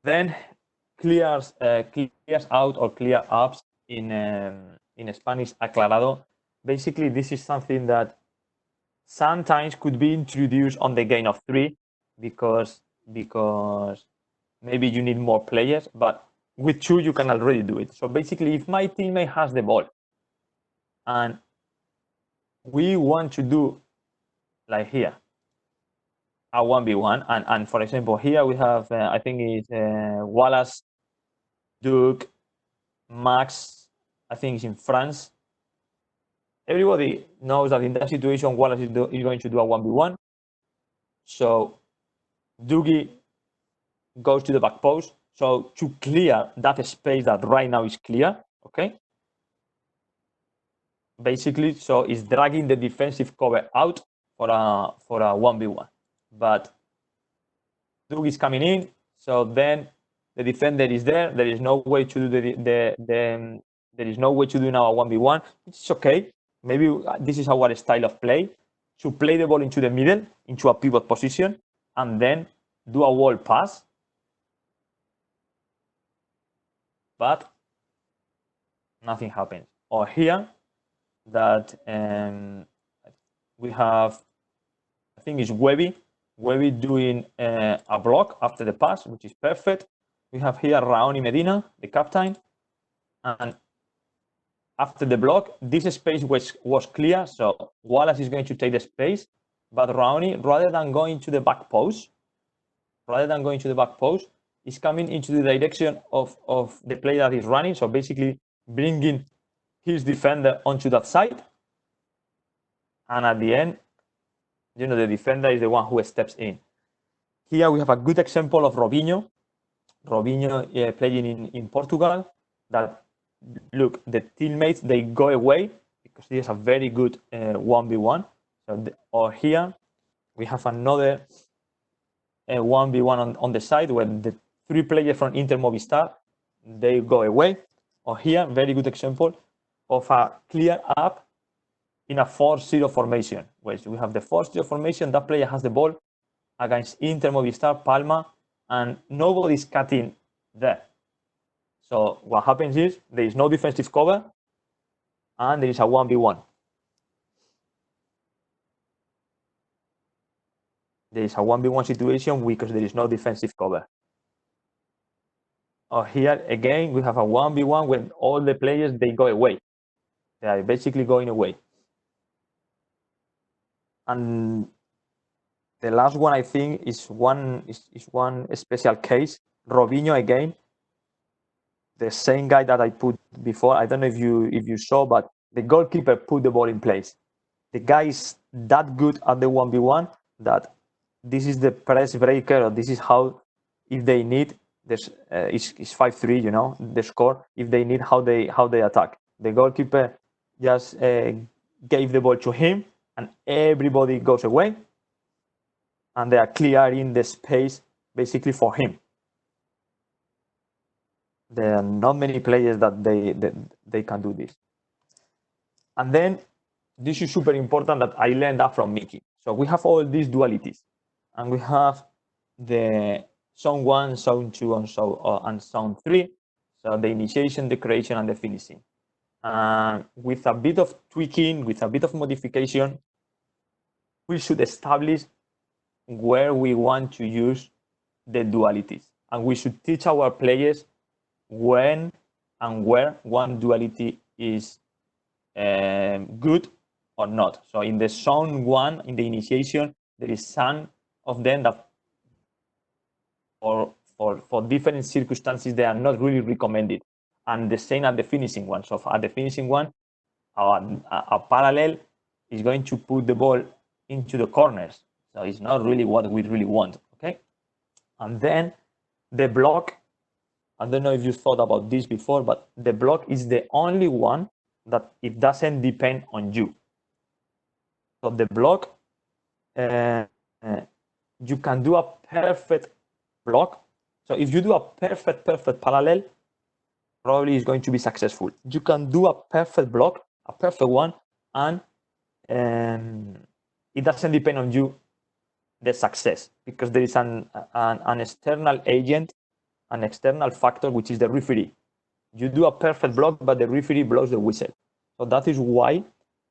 Then clears out or clear ups in Spanish aclarado. Basically, this is something that sometimes could be introduced on the game of 3 because maybe you need more players, but with 2 you can already do it. So basically, if my teammate has the ball and we want to do like here a 1v1, and for example here we have I think it's Wallace, Duke, Max, I think it's in France. Everybody knows that in that situation Wallace is going to do a 1v1. So Doogie goes to the back post. So to clear that space that right now is clear, okay? Basically, so it's dragging the defensive cover out for a 1v1. But Doogie is coming in, so then the defender is there. There is no way to do there is no way to do now a 1v1. It's okay. Maybe this is our style of play, to play the ball into the middle, into a pivot position, and then do a wall pass. But nothing happens. Or here, that we have, I think it's Webby doing a block after the pass, which is perfect. We have here Raoni Medina, the captain, and after the block, this space was clear, so Wallace is going to take the space, but Raoni, rather than going to the back post, is coming into the direction of the player that is running, so basically bringing his defender onto that side, and at the end, the defender is the one who steps in. Here we have a good example of Robinho playing in Portugal, that look, the teammates, they go away because this is a very good 1v1. Or here we have another 1v1 on the side where the 3 players from Inter Movistar, they go away. Or here, very good example of a clear up in a 4-0 formation, where we have the 4-0 formation, that player has the ball against Inter Movistar, Palma, and nobody's cutting there. So what happens is there is no defensive cover, and there is a 1v1. There is a 1v1 situation because there is no defensive cover. Here again, we have a 1v1 when all the players, they go away. They are basically going away. And the last one, I think, is one special case. Robinho again, the same guy that I put before. I don't know if you saw, but the goalkeeper put the ball in place. The guy is that good at the 1v1 that this is the press breaker, or this is how, if they need, this is 5-3, you know, the score. If they need, how they attack. The goalkeeper just gave the ball to him, and everybody goes away, and they are clearing the space basically for him. There are not many players that they can do this. And then this is super important that I learned that from Mickey. So we have all these dualities, and we have the zone 1, zone 2, and zone 3. So the initiation, the creation, and the finishing. With a bit of tweaking, with a bit of modification, we should establish where we want to use the dualities. And we should teach our players when and where one duality is good or not. So in the zone 1, in the initiation, there is some of them that for different circumstances, they are not really recommended. And the same at the finishing one. So at the finishing one, a parallel is going to put the ball into the corners. So it's not really what we really want, okay? And then the block, I don't know if you thought about this before, but the block is the only one that it doesn't depend on you. So the block, you can do a perfect block. So if you do a perfect parallel, probably is going to be successful. You can do a perfect block, a perfect one, and it doesn't depend on you, the success, because there is an external agent, an external factor, which is the referee. You do a perfect block, but the referee blows the whistle. So that is why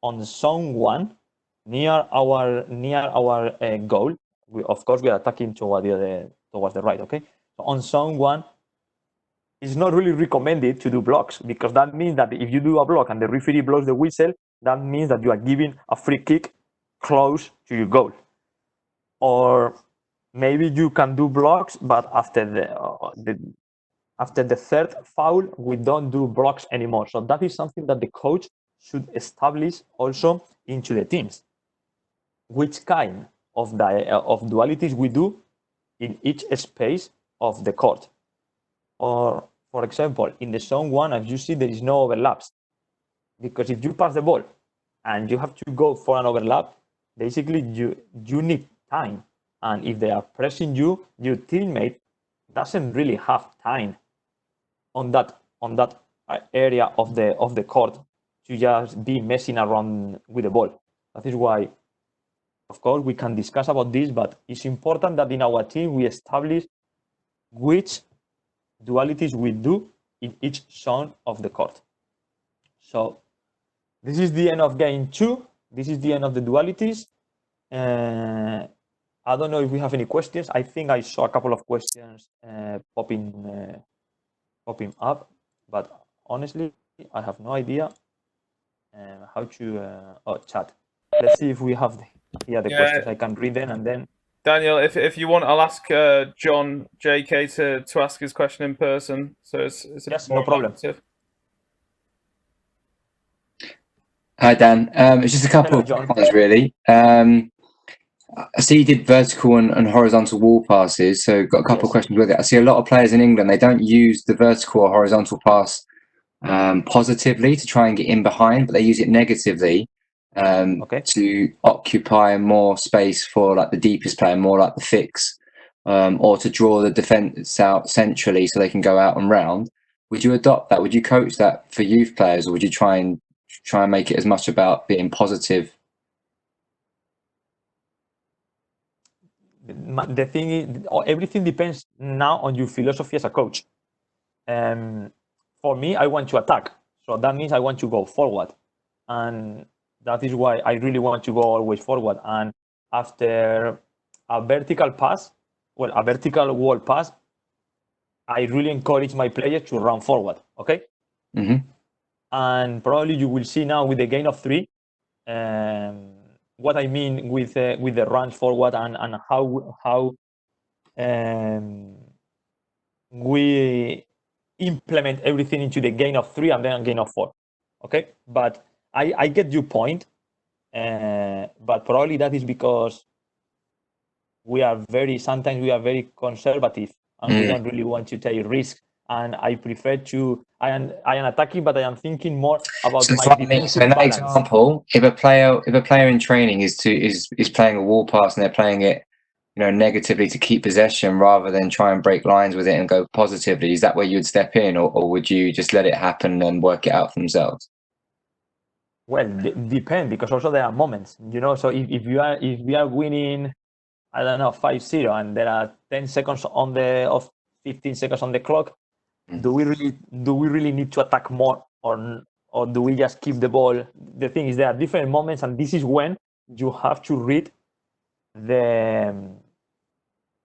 on zone 1, near our goal, of course we are attacking towards the right, okay? So on zone 1, it's not really recommended to do blocks, because that means that if you do a block and the referee blows the whistle, that means that you are giving a free kick close to your goal. Or maybe you can do blocks, but after the third foul, we don't do blocks anymore. So that is something that the coach should establish also into the teams. Which kind of dualities we do in each space of the court. Or, for example, in the zone 1, as you see, there is no overlaps. Because if you pass the ball and you have to go for an overlap, basically you need time. And if they are pressing you, your teammate doesn't really have time on that area of the court to just be messing around with the ball. That is why, of course, we can discuss about this, but it's important that in our team we establish which dualities we do in each zone of the court. So this is the end of game 2. This is the end of the dualities. I don't know if we have any questions. I think I saw a couple of questions popping up, but honestly, I have no idea how to chat. Let's see if we have the questions. I can read them and then. Daniel, if you want, I'll ask John JK to ask his question in person. So it's yes, no problem. Active. Hi Dan, it's just a couple of points really. I see you did vertical and horizontal wall passes, so got a couple of questions with it. I see a lot of players in England, they don't use the vertical or horizontal pass positively to try and get in behind, but they use it negatively to occupy more space for like the deepest player, more like the fix, or to draw the defence out centrally so they can go out and round. Would you adopt that? Would you coach that for youth players, or would you try and make it as much about being positive? The thing is, everything depends now on your philosophy as a coach. for me, I want to attack. So that means I want to go forward. And that is why I really want to go always forward. And after a vertical pass, a vertical wall pass, I really encourage my players to run forward. Okay. Mm-hmm. And probably you will see now with the gain of 3 what I mean with the runs forward and how we implement everything into the gain of 3 and then a gain of 4. Okay, but I get your point, but probably that is because sometimes we are very conservative and we don't really want to take risks. And I prefer to. I am attacking, but I am thinking more about So my defensive so in that balance. example, if a player in training is playing a wall pass and they're playing it, negatively to keep possession rather than try and break lines with it and go positively, is that where you'd step in, or would you just let it happen and work it out for themselves? Well, depend, because also there are moments, So if we are winning, I don't know, 5-0, and there are 10 seconds of 15 seconds on the clock, do we really need to attack more, or do we just keep the ball? The thing is, there are different moments, and this is when you have to read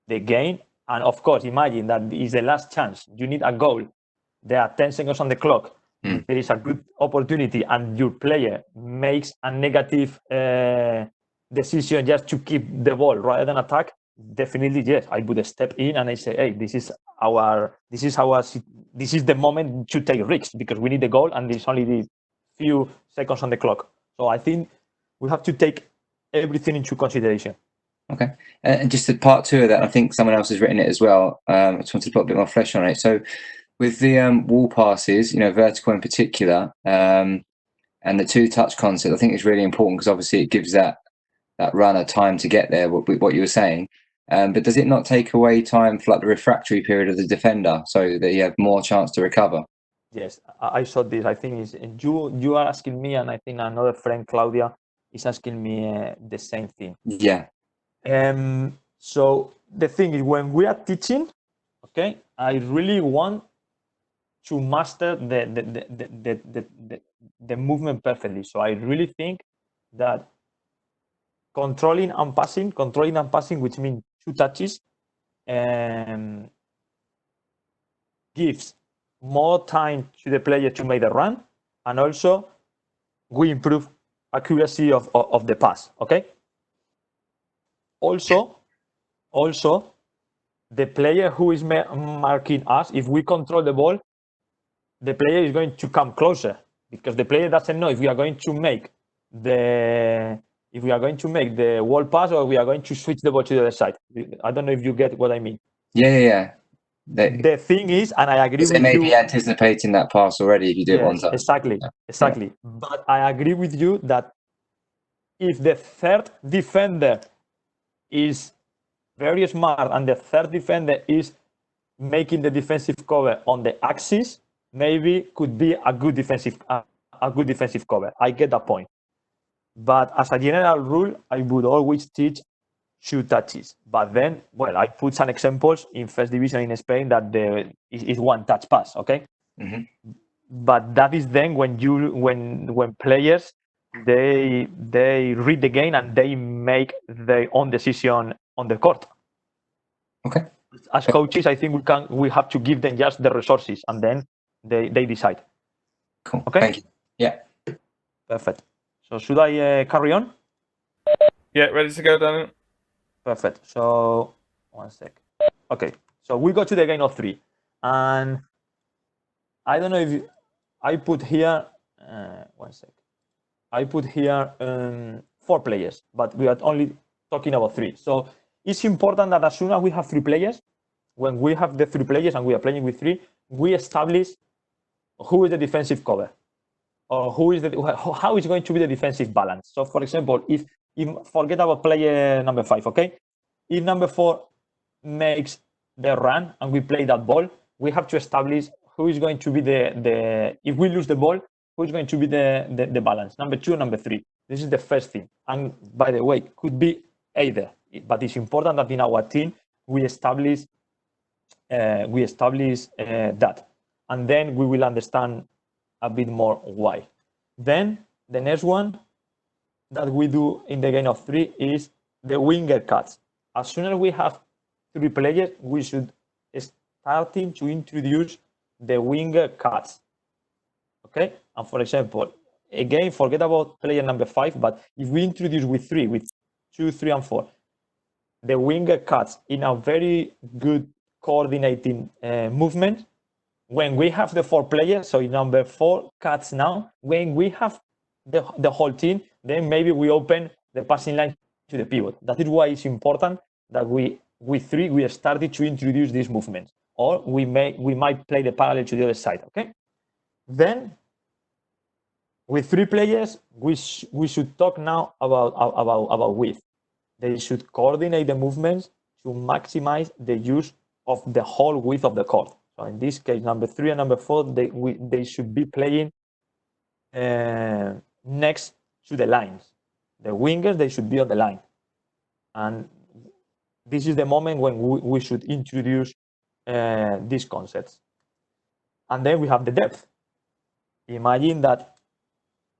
the game. And of course, imagine that is the last chance. You need a goal. There are 10 seconds on the clock. If there is a good opportunity and your player makes a negative decision just to keep the ball rather than attack, definitely yes, I would step in and I say, hey, this is the moment to take risks, because we need the goal and there's only the few seconds on the clock. So I think we have to take everything into consideration. Okay, and just the part 2 of that, I think someone else has written it as well. I just wanted to put a bit more flesh on it. So with the wall passes, vertical in particular, and the 2-touch concept, I think it's really important, because obviously it gives that runner time to get there, what you were saying. But does it not take away time for the refractory period of the defender, so that you have more chance to recover? Yes, I saw this. I think you are asking me, and I think another friend, Claudia, is asking me the same thing. Yeah. So the thing is, when we are teaching, okay, I really want to master the movement perfectly. So I really think that controlling and passing, which means 2 touches, gives more time to the player to make the run, and also we improve accuracy of the pass. Okay. Also, the player who is marking us, if we control the ball, the player is going to come closer, because the player doesn't know if we are going to make the wall pass or we are going to switch the ball to the other side. I don't know if you get what I mean. Yeah. The thing is, and I agree with you. They may be anticipating that pass already if you do it one time. Exactly. Yeah. But I agree with you that if the third defender is very smart and the third defender is making the defensive cover on the axis, maybe could be a good defensive cover. I get that point. But as a general rule, I would always teach 2 touches. But then, I put some examples in first division in Spain that is 1-touch pass. Okay. Mm-hmm. But that is then when players they read the game and they make their own decision on the court. Okay. As coaches, I think we have to give them just the resources, and then they decide. Cool. Okay. Thank you. Yeah. Perfect. So should I carry on? Yeah, ready to go, Daniel? Perfect. So 1 sec. Okay. So we go to the gain of 3, and I don't know if I put here 1 sec. I put here 4 players, but we are only talking about 3. So it's important that as soon as we have 3 players, when we have the 3 players and we are playing with 3, we establish who is the defensive cover, or how is going to be the defensive balance. So, for example, if forget about player number 5, okay? If number 4 makes the run and we play that ball, we have to establish who is going to be the if we lose the ball, who is going to be the balance, number 2 or number 3. This is the first thing. And by the way, could be either, but it's important that in our team we establish that. and then we will understand a bit more why. Then the next one that we do in the game of 3 is the winger cuts. As soon as we have 3 players, we should starting to introduce the winger cuts. Okay, and for example, again, forget about player number 5, but if we introduce with 3, with 2, 3, and 4, the winger cuts in a very good coordinating movement, when we have the 4 players, so in number 4 cuts now, when we have the whole team, then maybe we open the passing line to the pivot. That is why it's important that with 3 we started to introduce these movements, or we might play the parallel to the other side. Okay, then with 3 players, we should talk now about width. They should coordinate the movements to maximize the use of the whole width of the court. So in this case, number 3 and number 4, they should be playing next to the lines. The wingers, they should be on the line. And this is the moment when we should introduce these concepts. And then we have the depth. Imagine that,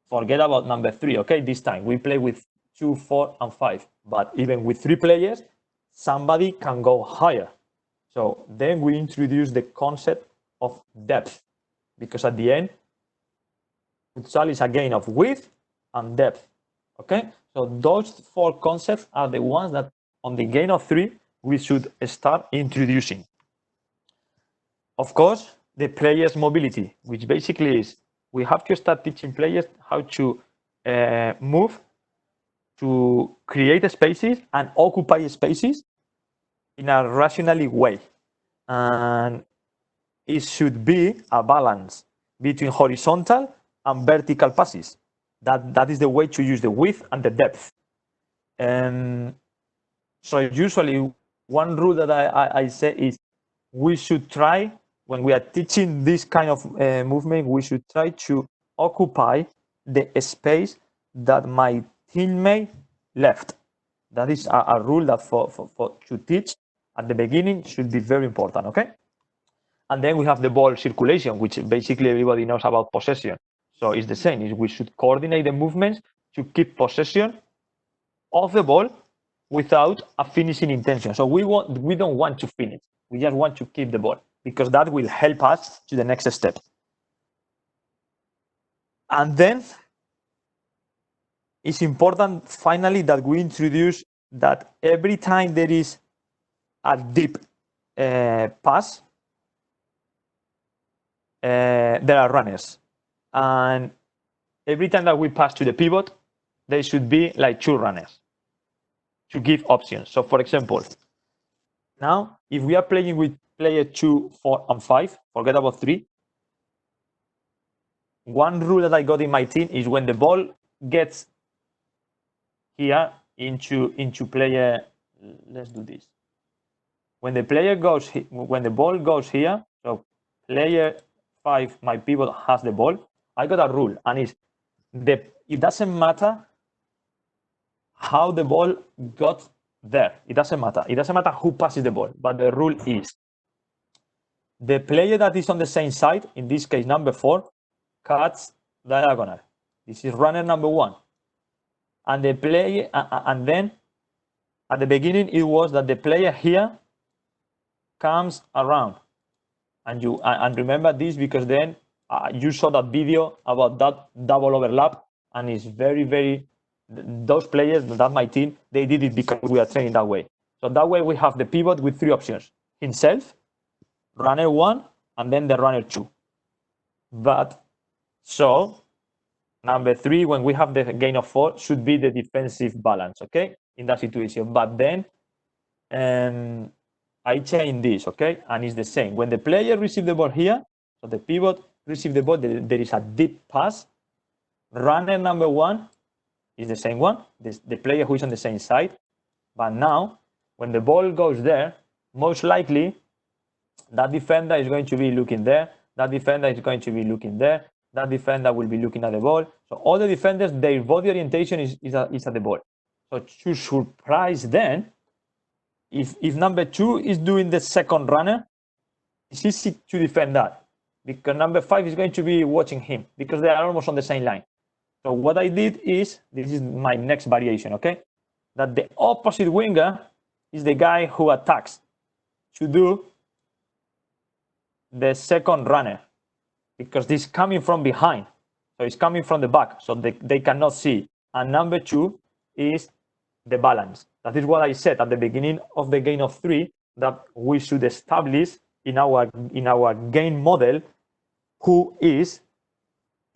forget about number 3, okay? This time we play with 2, 4, and 5. But even with 3 players, somebody can go higher. So then we introduce the concept of depth, because at the end, futsal is a game of width and depth. Okay, so those 4 concepts are the ones that on the game of 3 we should start introducing. Of course, the players' mobility, which basically is we have to start teaching players how to move, to create spaces and occupy spaces in a rationally way. And it should be a balance between horizontal and vertical passes. That is the way to use the width and the depth. So usually one rule that I say is we should try, when we are teaching this kind of movement, we should try to occupy the space that my teammate left. That is a rule that for to teach at the beginning should be very important, okay? And then we have the ball circulation, which basically everybody knows about possession. So it's the same, we should coordinate the movements to keep possession of the ball without a finishing intention. So we don't want to finish, we just want to keep the ball, because that will help us to the next step. And then it's important finally that we introduce that every time there is a deep pass, there are runners, and every time that we pass to the pivot, there should be like 2 runners to give options. So for example, now if we are playing with player 2, 4, and 5, forget about 3. One rule that I got in my team is when the ball gets here into player, let's do this. When the ball goes here, so player 5, my pivot, has the ball, I got a rule, and it doesn't matter how the ball got there. It doesn't matter. It doesn't matter who passes the ball, but the rule is the player that is on the same side, in this case number 4, cuts diagonal. This is runner number 1. And the player, and then at the beginning it was that the player here comes around. And remember this, because then you saw that video about that double overlap, and it's very, very, those players, that my team, they did it because we are training that way. So that way we have the pivot with 3 options: himself, runner 1, and then the runner 2. But so number 3, when we have the gain of 4, should be the defensive balance, okay, in that situation. But then I change this, okay, and it's the same. When the player receives the ball here, so the pivot receives the ball, there is a deep pass. Runner number 1 is the same one, the player who is on the same side. But now, when the ball goes there, most likely that defender is going to be looking there, that defender is going to be looking there, that defender will be looking at the ball. So all the defenders, their body orientation is at the ball. So to surprise then, if number 2 is doing the second runner, it's easy to defend that. because number 5 is going to be watching him because they are almost on the same line. So what I did is, this is my next variation, okay? That the opposite winger is the guy who attacks to do the second runner because this is coming from behind. So it's coming from the back, so they cannot see. And number 2 is the balance. That is what I said at the beginning of the game of 3, that we should establish in our game model who is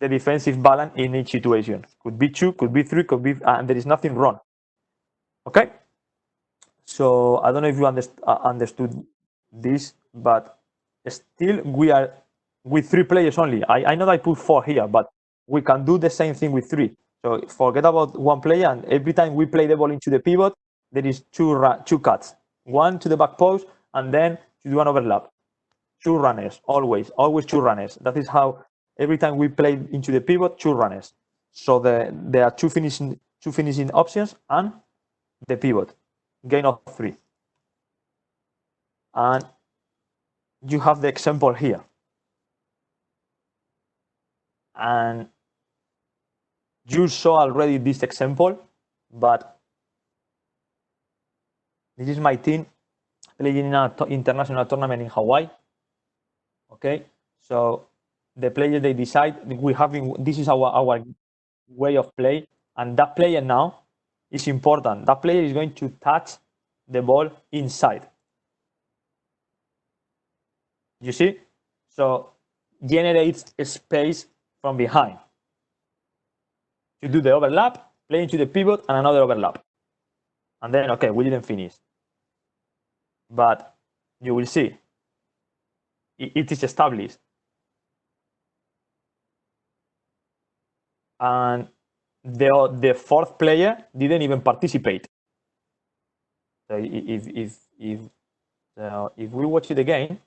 the defensive balance in each situation. Could be 2, could be 3, could be, and there is nothing wrong. Okay? So I don't know if you understood this, but still we are with 3 players only. I know that I put 4 here, but we can do the same thing with 3. So forget about 1 player, and every time we play the ball into the pivot, there is 2 cuts. 1 to the back post, and then to do an overlap. 2 runners, always 2 runners. That is how every time we play into the pivot, 2 runners. So there are 2 finishing options and the pivot. Gain of 3. And you have the example here. And you saw already this example, but this is my team playing in an international tournament in Hawaii. Okay, so the players, they decide this is our way of play, and that player now is important. That player is going to touch the ball inside. You see? So generates a space from behind to do the overlap, play into the pivot, and another overlap. And then, okay, we didn't finish. But you will see, it is established. And the 4th player didn't even participate. So if we watch it again,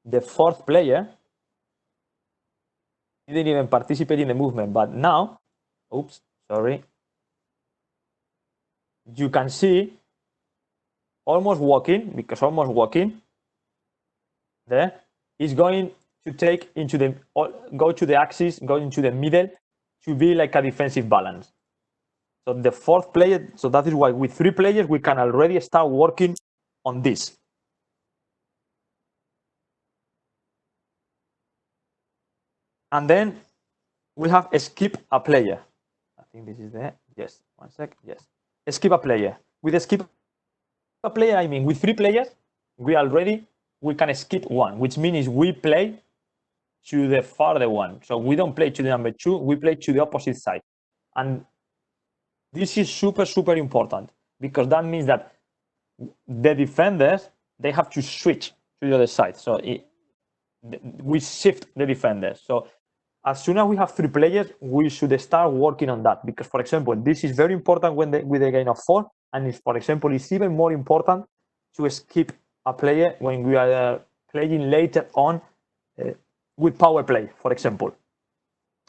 the 4th player didn't even participate in the movement. But now, oops, sorry, you can see almost walking, because almost walking there is going to take into the, go to the axis, go into the middle to be like a defensive balance. So the 4th player, so that is why with 3 players, we can already start working on this. And then we have skip a player. I think this is there. Yes, 1 sec. Yes, skip a player. With skip a player, I mean with 3 players, we can skip 1, which means we play to the farther one. So we don't play to the number 2, we play to the opposite side. And this is super, super important, because that means that the defenders, they have to switch to the other side. So we shift the defenders. So as soon as we have 3 players, we should start working on that. Because, for example, this is very important with the game of 4. And if, for example, it's even more important to skip a player when we are playing later on with power play, for example.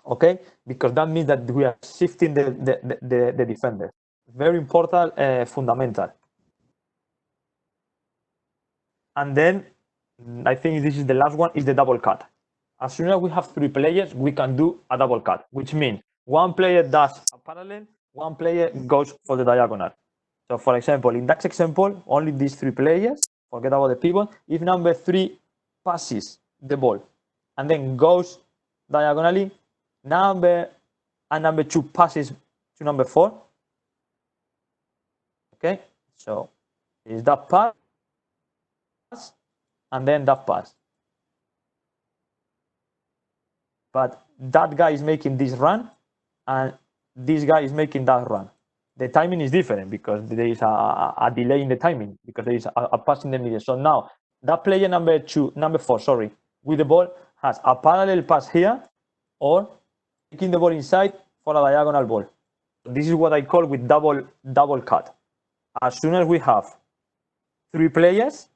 Okay, because that means that we are shifting the defender. Very important, fundamental. And then I think this is the last one, is the double cut. As soon as we have 3 players, we can do a double cut, which means 1 player does a parallel, 1 player goes for the diagonal. So for example, in that example, only these 3 players, forget about the pivot, if number 3 passes the ball and then goes diagonally, number 2 passes to number 4. Okay, so is that pass and then that pass. But that guy is making this run and this guy is making that run. The timing is different because there is a delay in the timing, because there is a pass in the middle. So now that player number 4, sorry, with the ball has a parallel pass here, or taking the ball inside for a diagonal ball. This is what I call with double cut. As soon as we have 3 players,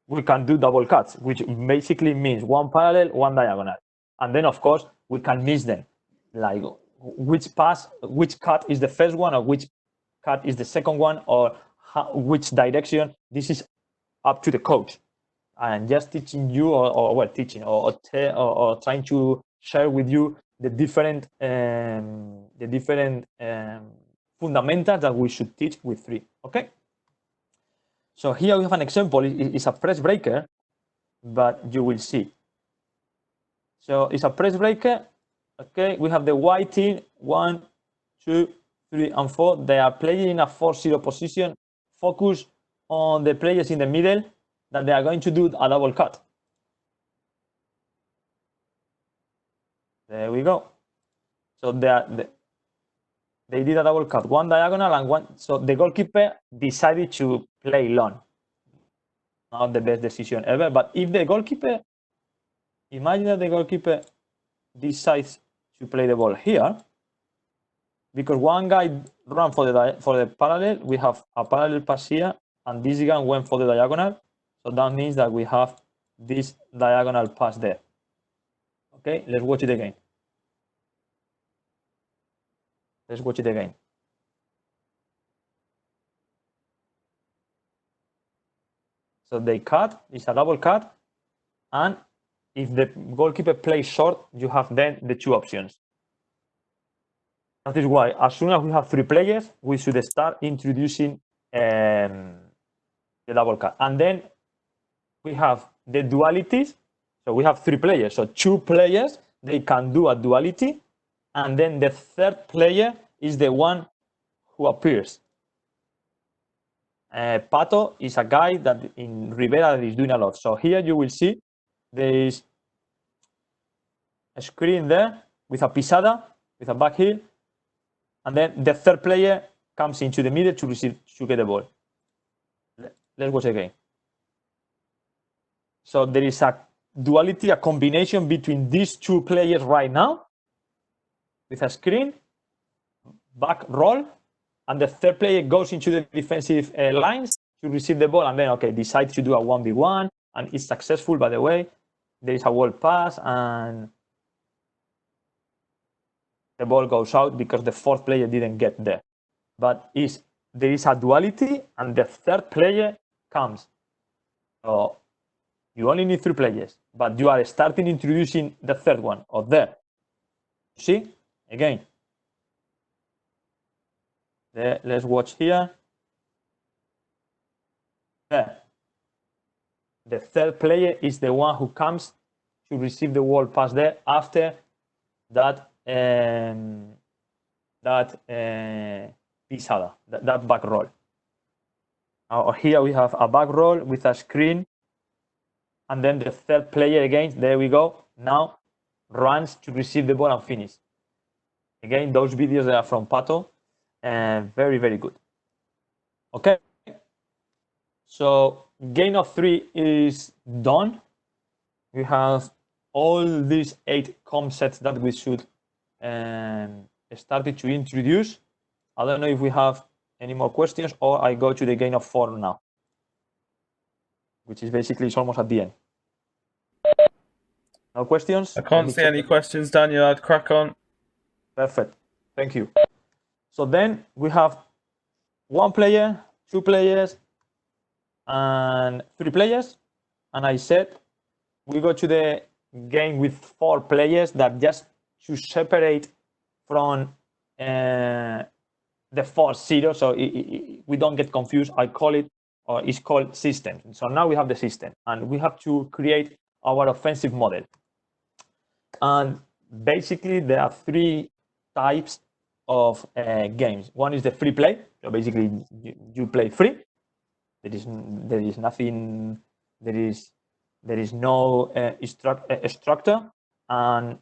we can do double cuts, which basically means 1 parallel, 1 diagonal. And then, of course, we can miss them. Like which cut is the first one, or which cut is the second one, or which direction. This is up to the coach. and just teaching you, or trying to share with you the different fundamentals that we should teach with 3. Okay. So here we have an example. It's a press breaker, but you will see. So it's a press breaker. Okay, we have the white team 1, 2, 3, and 4. They are playing in a 4-0 position. Focus on the players in the middle that they are going to do a double cut. There we go. So they did a double cut, one diagonal and one. So the goalkeeper decided to play long. Not the best decision ever, but if the goalkeeper, imagine that the goalkeeper decides to play the ball here, because one guy ran for the parallel, we have a parallel pass here, and this guy went for the diagonal. So that means that we have this diagonal pass there. Okay, let's watch it again. Let's watch it again. So they cut, it's a double cut, and if the goalkeeper plays short, you have then the 2 options. That is why, as soon as we have 3 players, we should start introducing the double cut. And then we have the dualities. So we have 3 players. So 2 players, they can do a duality. And then the 3rd player is the one who appears. Pato is a guy that in Rivera is doing a lot. So here you will see there is a screen there with a pisada, with a back heel. And then the 3rd player comes into the middle to get the ball. Let's watch again. So there is a duality, a combination between these 2 players right now, with a screen, back roll, and the 3rd player goes into the defensive lines to receive the ball, and then decides to do a 1v1, and it's successful. By the way, there is a wall pass, and the ball goes out because the 4th player didn't get there. But there is a duality, and the 3rd player comes. So you only need 3 players, but you are starting introducing the 3rd one or there. See? Again. There, let's watch here. There. The 3rd player is the one who comes to receive the wall pass there after that pisada, that back roll. Here we have a back roll with a screen, and then the 3rd player again, there we go, now runs to receive the ball and finish. Again, those videos are from Pato, and very, very good. Okay, so game of 3 is done. We have all these 8 concepts that we should started to introduce. I don't know if we have any more questions, or I go to the game of 4 now, which is basically it's almost at the end. No questions? I can't see any questions, Daniel. I'd crack on. Perfect. Thank you. So then we have 1 player, 2 players, and 3 players. And I said we go to the game with 4 players, that just to separate from the 4-0, so we don't get confused. I call it, or it's called system. So now we have the system, and we have to create our offensive model. And basically there are 3 types of games. One is the free play. So basically you play free. There is nothing. There is no structure, and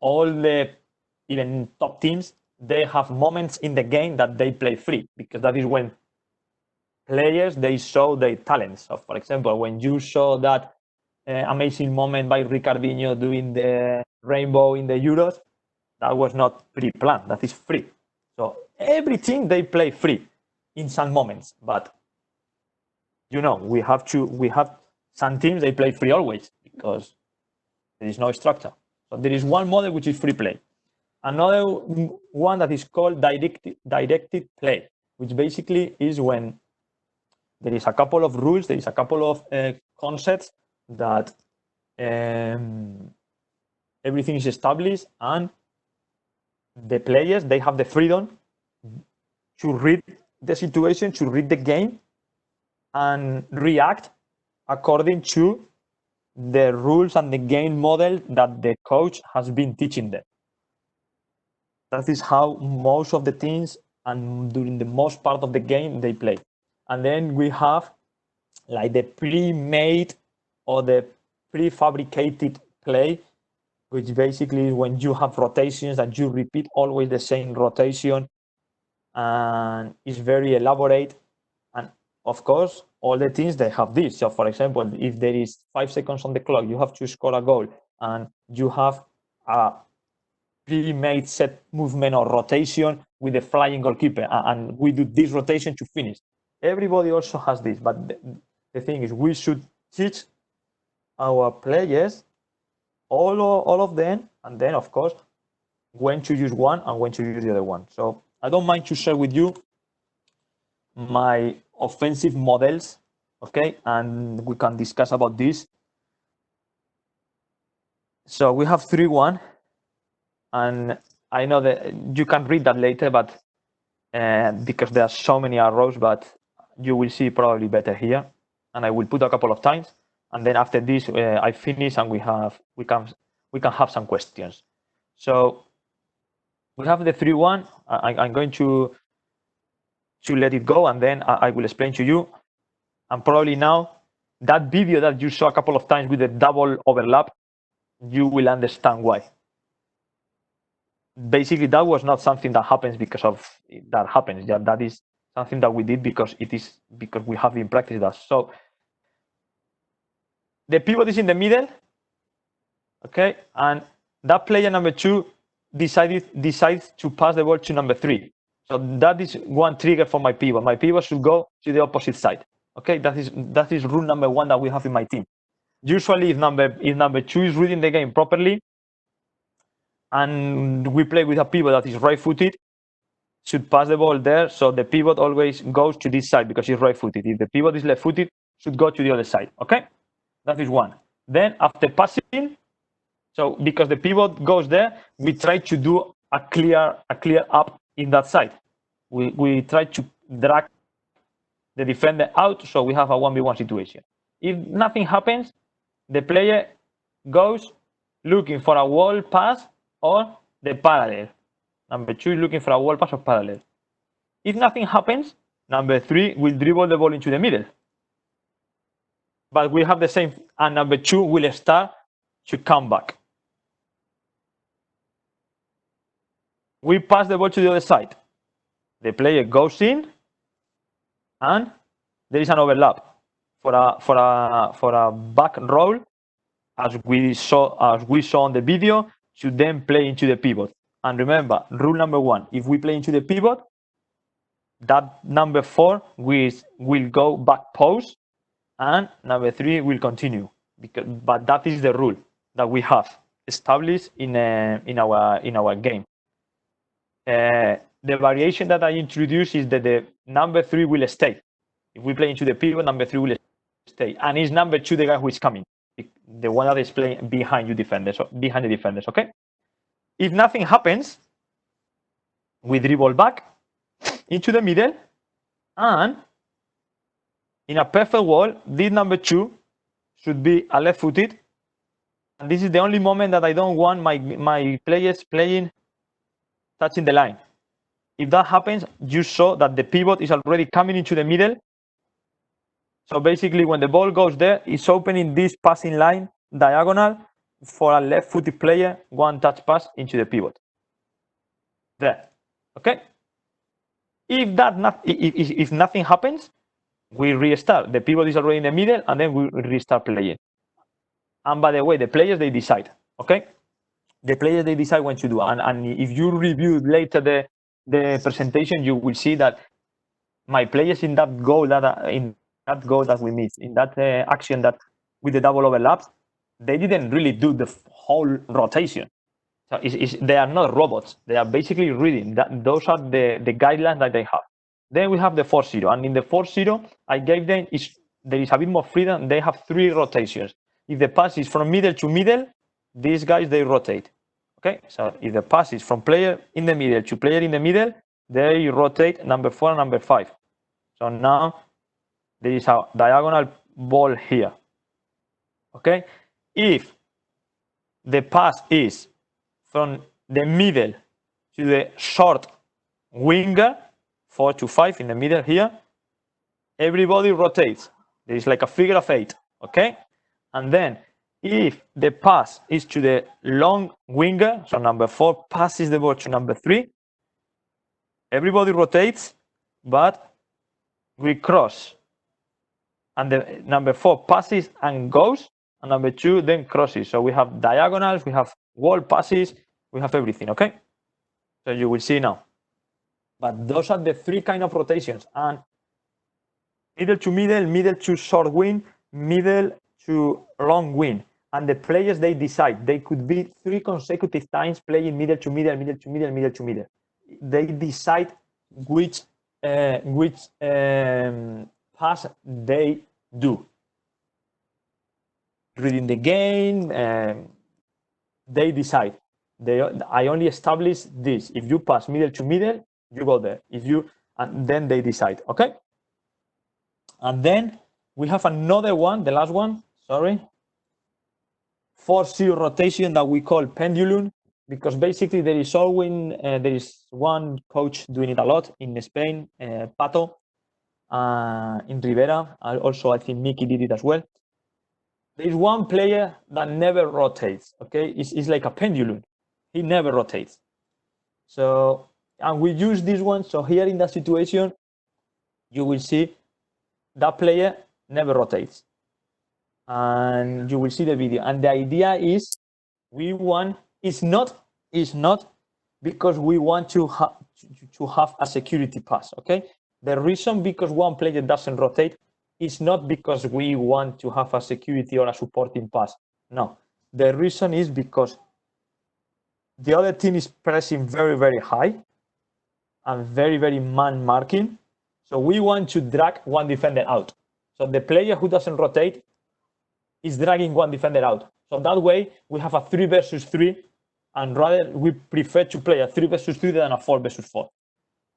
all the even top teams, they have moments in the game that they play free, because that is when players, they show their talents. So for example, when you saw that amazing moment by Ricardinho doing the rainbow in the Euros, that was not pre-planned, that is free. So every team, they play free in some moments, but we have some teams, they play free always, because there is no structure. So there is one model which is free play. Another one that is called directed play, which basically is when there is a couple of rules, there is a couple of concepts that everything is established, and the players, they have the freedom to read the situation, to read the game, and react according to the rules and the game model that the coach has been teaching them. That is how most of the teams, and during the most part of the game, they play. And then we have like the pre-made or the prefabricated play, which basically is when you have rotations and you repeat always the same rotation, and it's very elaborate. And of course, all the teams, they have this. So for example, if there is 5 seconds on the clock, you have to score a goal, and you have a pre-made set movement or rotation with the flying goalkeeper, and we do this rotation to finish. Everybody also has this, but the thing is, we should teach our players all of them, and then of course when to use one and when to use the other one. So I don't mind to share with you my offensive models, okay, and we can discuss about this. So we have 3-1, and I know that you can read that later, but because there are so many arrows, but you will see probably better here, and I will put a couple of times, and then after this I finish, and we can have some questions. So we have the 3-1. I'm going to let it go, and then I will explain to you. And probably now, that video that you saw a couple of times with the double overlap, you will understand why. Basically, that was not something that happens because of that happens. Yeah, that is something that we did because we have been practicing that. So the pivot is in the middle, okay, and that player number 2 decides to pass the ball to number 3. So that is one trigger for my pivot. My pivot should go to the opposite side. Okay, that is rule number 1 that we have in my team. Usually, if number 2 is reading the game properly, and we play with a pivot that is right-footed, should pass the ball there. So the pivot always goes to this side because he's right-footed. If the pivot is left-footed, should go to the other side. Okay, that is one. Then after passing, so because the pivot goes there, we try to do a clear up in that side. We try to drag the defender out, so we have a 1v1 situation. If nothing happens, the player goes looking for a wall pass or the parallel. Number 2 is looking for a wall pass or parallel. If nothing happens, number 3 will dribble the ball into the middle. But we have the same, and number 2 will start to come back. We pass the ball to the other side. The player goes in, and there is an overlap for a back roll, as we saw on the video, to then play into the pivot. And remember, rule number 1: if we play into the pivot, that number 4 will go back post, and number 3 will continue. But that is the rule that we have established in our game. The variation that I introduced is that the number 3 will stay. If we play into the pivot, number 3 will stay, and it's number 2 the guy who is coming, the one that is playing behind the defenders. Okay. If nothing happens, we dribble back into the middle, and in a perfect world, this number 2 should be a left-footed, and this is the only moment that I don't want my players playing touching the line. If that happens, you saw that the pivot is already coming into the middle. So basically, when the ball goes there, it's opening this passing line diagonal for a left-footed player, one touch pass into the pivot. There, okay. If nothing happens, we restart. The pivot is already in the middle, and then we restart playing. And by the way, the players, they decide. Okay, the players, they decide when to do. And if you review later the presentation, you will see that my players in that goal that we missed, in that action that with the double overlaps, they didn't really do the whole rotation. So they are not robots. They are basically reading. Those are the guidelines that they have. Then we have the 4-0, and in the 4-0, I gave them there is a bit more freedom. They have 3 rotations. If the pass is from middle to middle, these guys they rotate. Okay, so if the pass is from player in the middle to player in the middle, they rotate number 4 and number 5. So now there is a diagonal ball here. Okay, if the pass is from the middle to the short winger, 4 to 5 in the middle here, everybody rotates. There is like a figure of 8. Okay, and then if the pass is to the long winger, so number 4 passes the ball to number 3, everybody rotates, but we cross. And the number 4 passes and goes, and number 2 then crosses. So we have diagonals, we have wall passes, we have everything, okay? So you will see now. But those are the 3 kind of rotations. And middle to middle, middle to short wing, middle to long wing. And the players, they decide. They could be 3 consecutive times playing middle to middle, middle to middle, middle to middle. They decide which pass they do. Reading the game, they decide. I only establish this. If you pass middle to middle, you go there. And then they decide. Okay. And then we have another one, the last one. Sorry. 4-0 rotation that we call pendulum, because basically there is always there is one coach doing it a lot in Spain, Pato, in Rivera. Also, I think Mickey did it as well. There is one player that never rotates. Okay, it's like a pendulum. He never rotates. So, and we use this one. So here in that situation, you will see that player never rotates. And you will see the video. And the idea is we want, it's not because we want to have a security pass, okay? The reason because one player doesn't rotate is not because we want to have a security or a supporting pass. No, the reason is because the other team is pressing very, very high and very, very man marking. So we want to drag one defender out. So the player who doesn't rotate is dragging one defender out. So that way we have a 3 versus 3, and rather we prefer to play a 3 versus 3 than a 4 versus 4.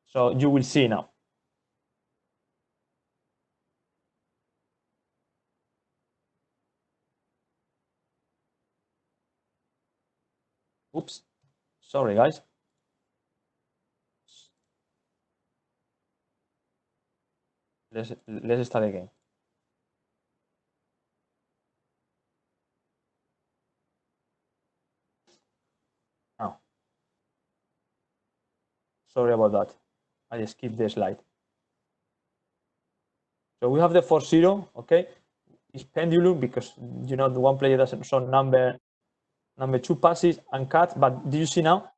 So you will see now. Oops, sorry guys. Let's start again. Now, sorry about that. I skipped the slide. So we have the 4-0, okay? It's pendulum because you know the one player doesn't show number 2 passes and cuts, but do you see now?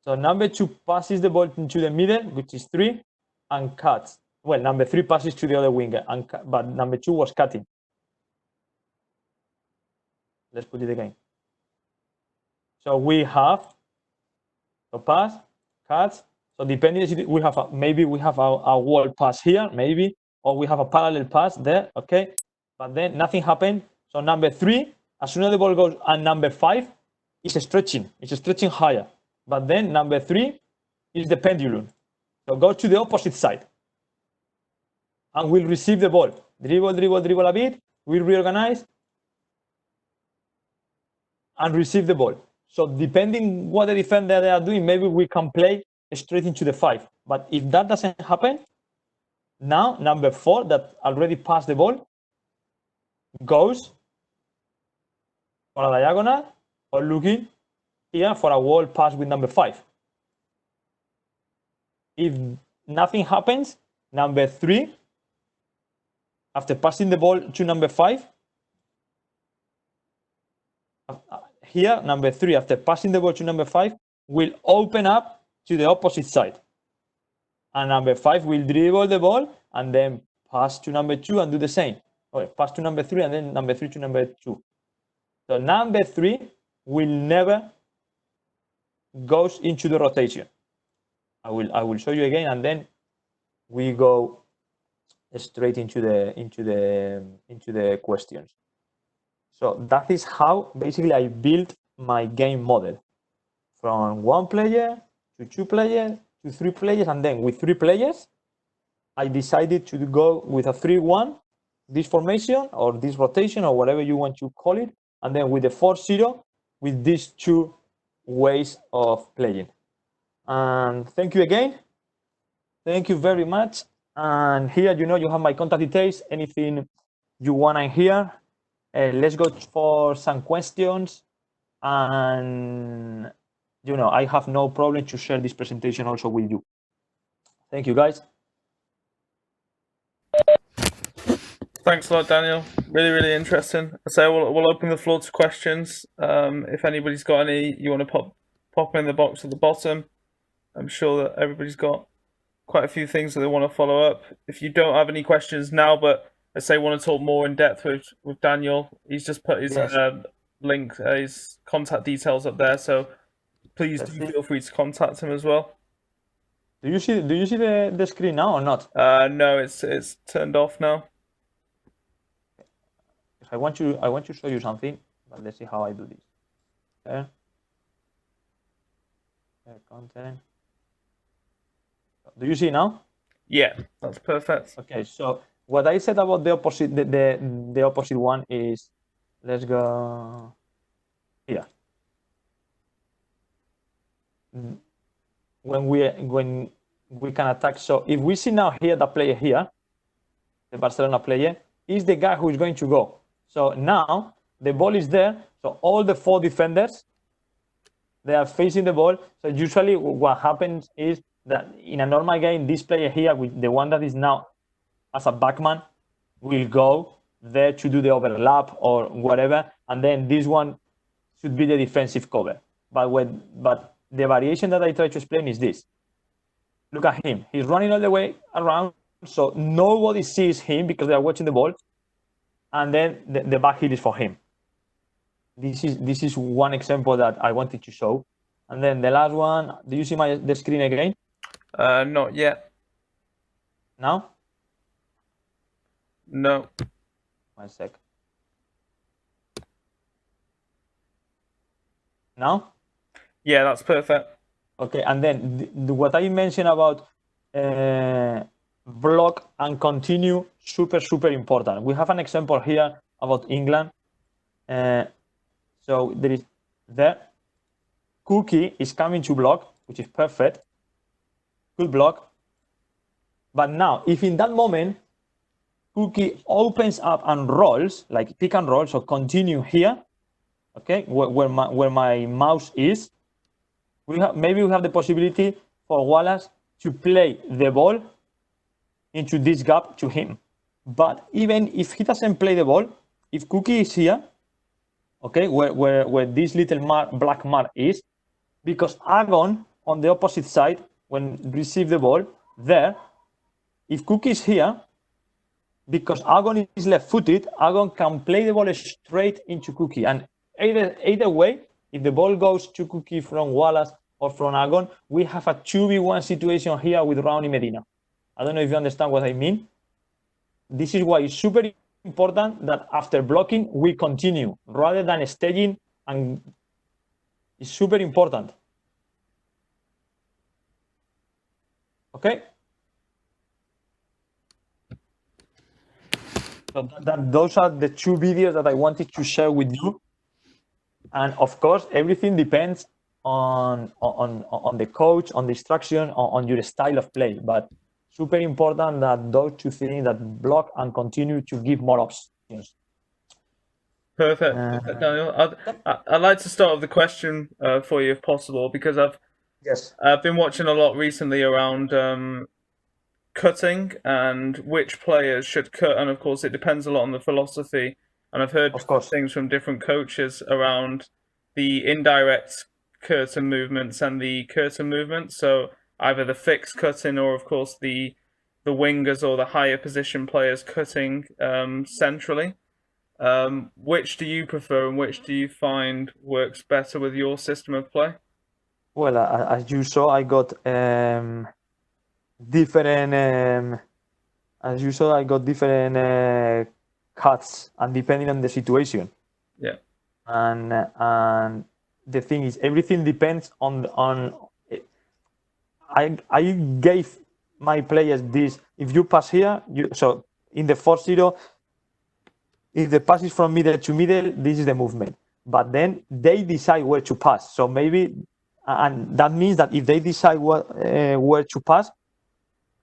So number 2 passes the ball into the middle, which is 3, and cuts. Well, number 3 passes to the other winger, but number 2 was cutting. Let's put it again. So we have a pass, cuts. So depending, we have maybe we have a wall pass here, maybe, or we have a parallel pass there, okay? But then nothing happened. So number 3, as soon as the ball goes, and number 5 is stretching. It's stretching higher. But then number 3 is the pendulum. So go to the opposite side. And we'll receive the ball. Dribble, dribble, dribble a bit. We'll reorganize. And receive the ball. So depending what the defender they are doing, maybe we can play straight into the 5. But if that doesn't happen, now number 4 that already passed the ball goes for a diagonal or looking here for a wall pass with number 5. If nothing happens, number 3, after passing the ball to number 5, here, number 3, after passing the ball to number 5, will open up to the opposite side. And number 5 will dribble the ball and then pass to number 2 and do the same. Or pass to number 3 and then number 3 to number 2. So number 3 will never goes into the rotation. I will show you again, and then we go straight into the questions. So that is how basically I built my game model, from 1 player to 2 players to 3 players, and then with 3 players, I decided to go with a 3-1, this formation or this rotation or whatever you want to call it, and then with the 4-0 with these 2 ways of playing. And thank you again. Thank you very much. And here, you have my contact details. Anything you want to hear, let's go for some questions. And, I have no problem to share this presentation also with you. Thank you, guys. Thanks a lot, Daniel. Really, really interesting. So we'll open the floor to questions. If anybody's got any, you want to pop in the box at the bottom. I'm sure that everybody's got quite a few things that they want to follow up. If you don't have any questions now, but let's say want to talk more in depth with Daniel, he's just put his link, his contact details up there. So please do feel free to contact him as well. Do you see the screen now or not? No, it's turned off now. I want to show you something, but let's see how I do this. Okay. Content. Do you see now? Yeah, that's perfect. Okay, so what I said about the opposite, the opposite one is, let's go here. When we can attack, so if we see now here the player here, the Barcelona player, is the guy who is going to go. So now the ball is there, so all the 4 defenders, they are facing the ball. So usually what happens is that in a normal game, this player here, with the one that is now as a backman, will go there to do the overlap or whatever, and then this one should be the defensive cover. But the variation that I try to explain is this. Look at him. He's running all the way around, so nobody sees him because they are watching the ball, and then the back heel is for him. This is one example that I wanted to show. And then the last one, do you see the screen again? Not yet. Now? No. 1 sec. Now? Yeah, that's perfect. Okay, and then what I mentioned about block and continue, super, super important. We have an example here about England. So there is there. Cookie is coming to block, which is perfect. Good block. But now, if in that moment, Cookie opens up and rolls, like pick and roll, so continue here, okay, where my mouse is, maybe we have the possibility for Wallace to play the ball into this gap to him. But even if he doesn't play the ball, if Cookie is here, okay, where this little black mark is, because Agon on the opposite side, when receive the ball there, if Cookie is here, because Agon is left-footed, Agon can play the ball straight into Cookie. And either way, if the ball goes to Cookie from Wallace or from Agon, we have a 2v1 situation here with Raoni Medina. I don't know if you understand what I mean. This is why it's super important that after blocking, we continue rather than staging, and it's super important. Okay? So those are the 2 videos that I wanted to share with you. And of course, everything depends on the coach, on the instruction, on your style of play. But super important that those 2 things, that block and continue, to give more options. Perfect, Daniel. I'd like to start with the question for you, if possible, because I've been watching a lot recently around cutting and which players should cut, and of course it depends a lot on the philosophy. And I've heard things from different coaches around the indirect curtain movements and the curtain movements. So either the fixed cutting, or of course the wingers or the higher position players cutting centrally. Which do you prefer, and which do you find works better with your system of play? Well, as you saw, I got different. As you saw, I got different cuts, and depending on the situation. Yeah. And the thing is, everything depends on. I gave my players this. If you pass here, so in the 4-0, if the pass is from middle to middle, this is the movement. But then they decide where to pass. So maybe, and that means that if they decide where to pass,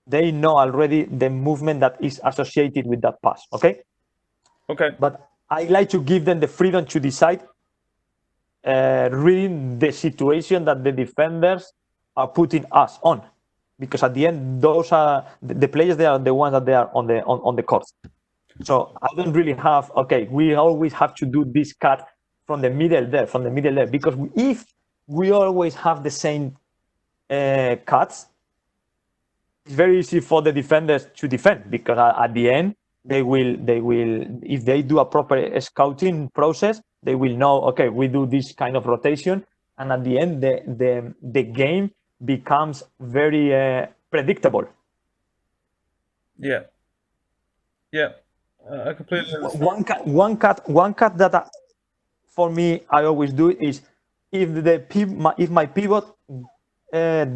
they know already the movement that is associated with that pass. Okay. Okay. But I like to give them the freedom to decide, reading the situation that the defenders are putting us on, because at the end, those are the players. They are the ones that they are on the court. So I don't really have, okay, we always have to do this cut from the middle there, because if we always have the same cuts, it's very easy for the defenders to defend, because at the end, they will, if they do a proper scouting process, they will know, okay, we do this kind of rotation, and at the end, the game becomes very predictable. Yeah. Yeah. I completely understand. One cut that for me I always do is if my pivot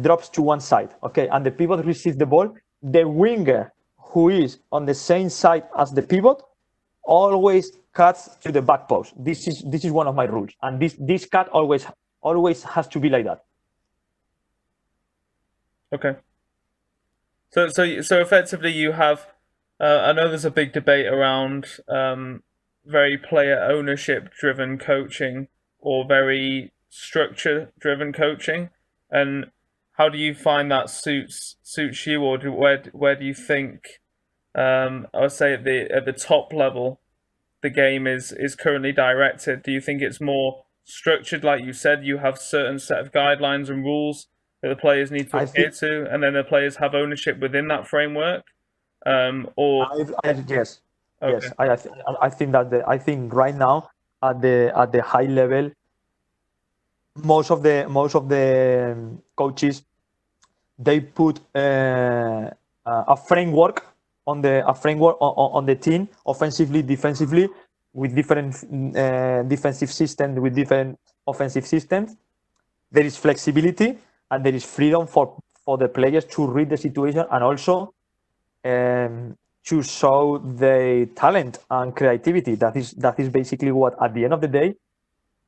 drops to one side, okay, and the pivot receives the ball, the winger who is on the same side as the pivot always cuts to the back post. This is one of my rules, and this cut always has to be like that. Okay. So effectively, you have. I know there's a big debate around very player ownership driven coaching or very structure driven coaching, and how do you find that suits you, or where do you think I would say at the top level the game is currently directed? Do you think it's more structured, like you said, you have certain set of guidelines and rules that the players need to adhere to, and then the players have ownership within that framework? Yes. Okay. Yes, I think that I think right now at the high level, most of the coaches, they put a framework on the team, offensively, defensively, with different defensive systems, with different offensive systems. There is flexibility and there is freedom for the players to read the situation, and also to show their talent and creativity. That is basically what, at the end of the day,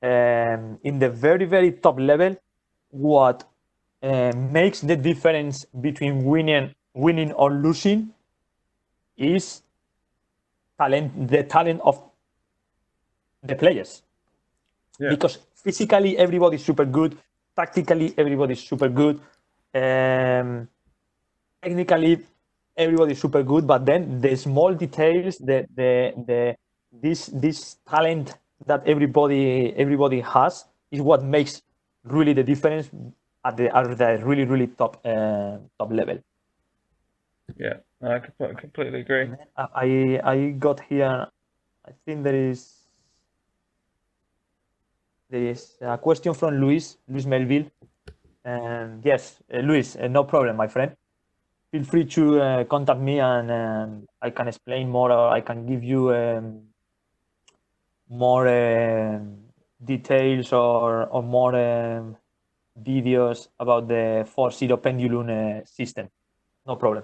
in the very, very top level, what makes the difference between winning or losing is the talent of the players. Yeah. Because physically everybody is super good, tactically everybody is super good, technically everybody is super good, but then the small details, this talent that everybody has is what makes really the difference at the really, really top level. Yeah, I completely agree. I got here, I think there is a question from Luis Melville. And yes, Luis, no problem, my friend. Feel free to contact me, and I can explain more, or I can give you more details or more videos about the 4-0 pendulum system. No problem.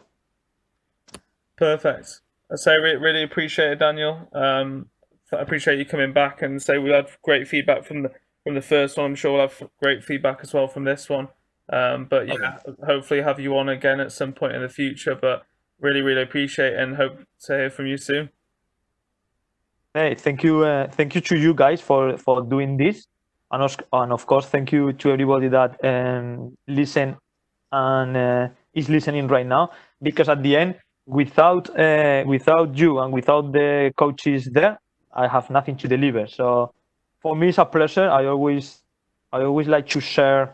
Perfect. So I really appreciate it, Daniel. I appreciate you coming back, and say we had great feedback from the first one. I'm sure we'll have great feedback as well from this one. But yeah, hopefully have you on again at some point in the future. But really, really appreciate it, and hope to hear from you soon. Hey, thank you to you guys for doing this, and of course thank you to everybody that listen and is listening right now, because at the end, without you and without the coaches there, I have nothing to deliver. So for me, it's a pleasure. I always like to share,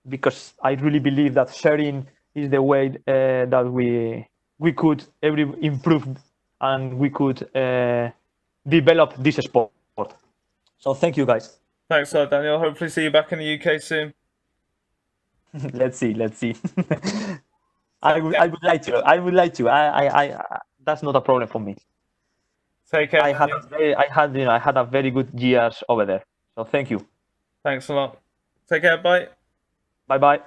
because I really believe that sharing is the way that we could improve, and we could develop this sport. So thank you, guys. Thanks a lot, Daniel. Hopefully see you back in the UK soon. Let's see. I would like to. That's not a problem for me. Take care. I had a very good years over there. So thank you. Thanks a lot. Take care. Bye. Bye.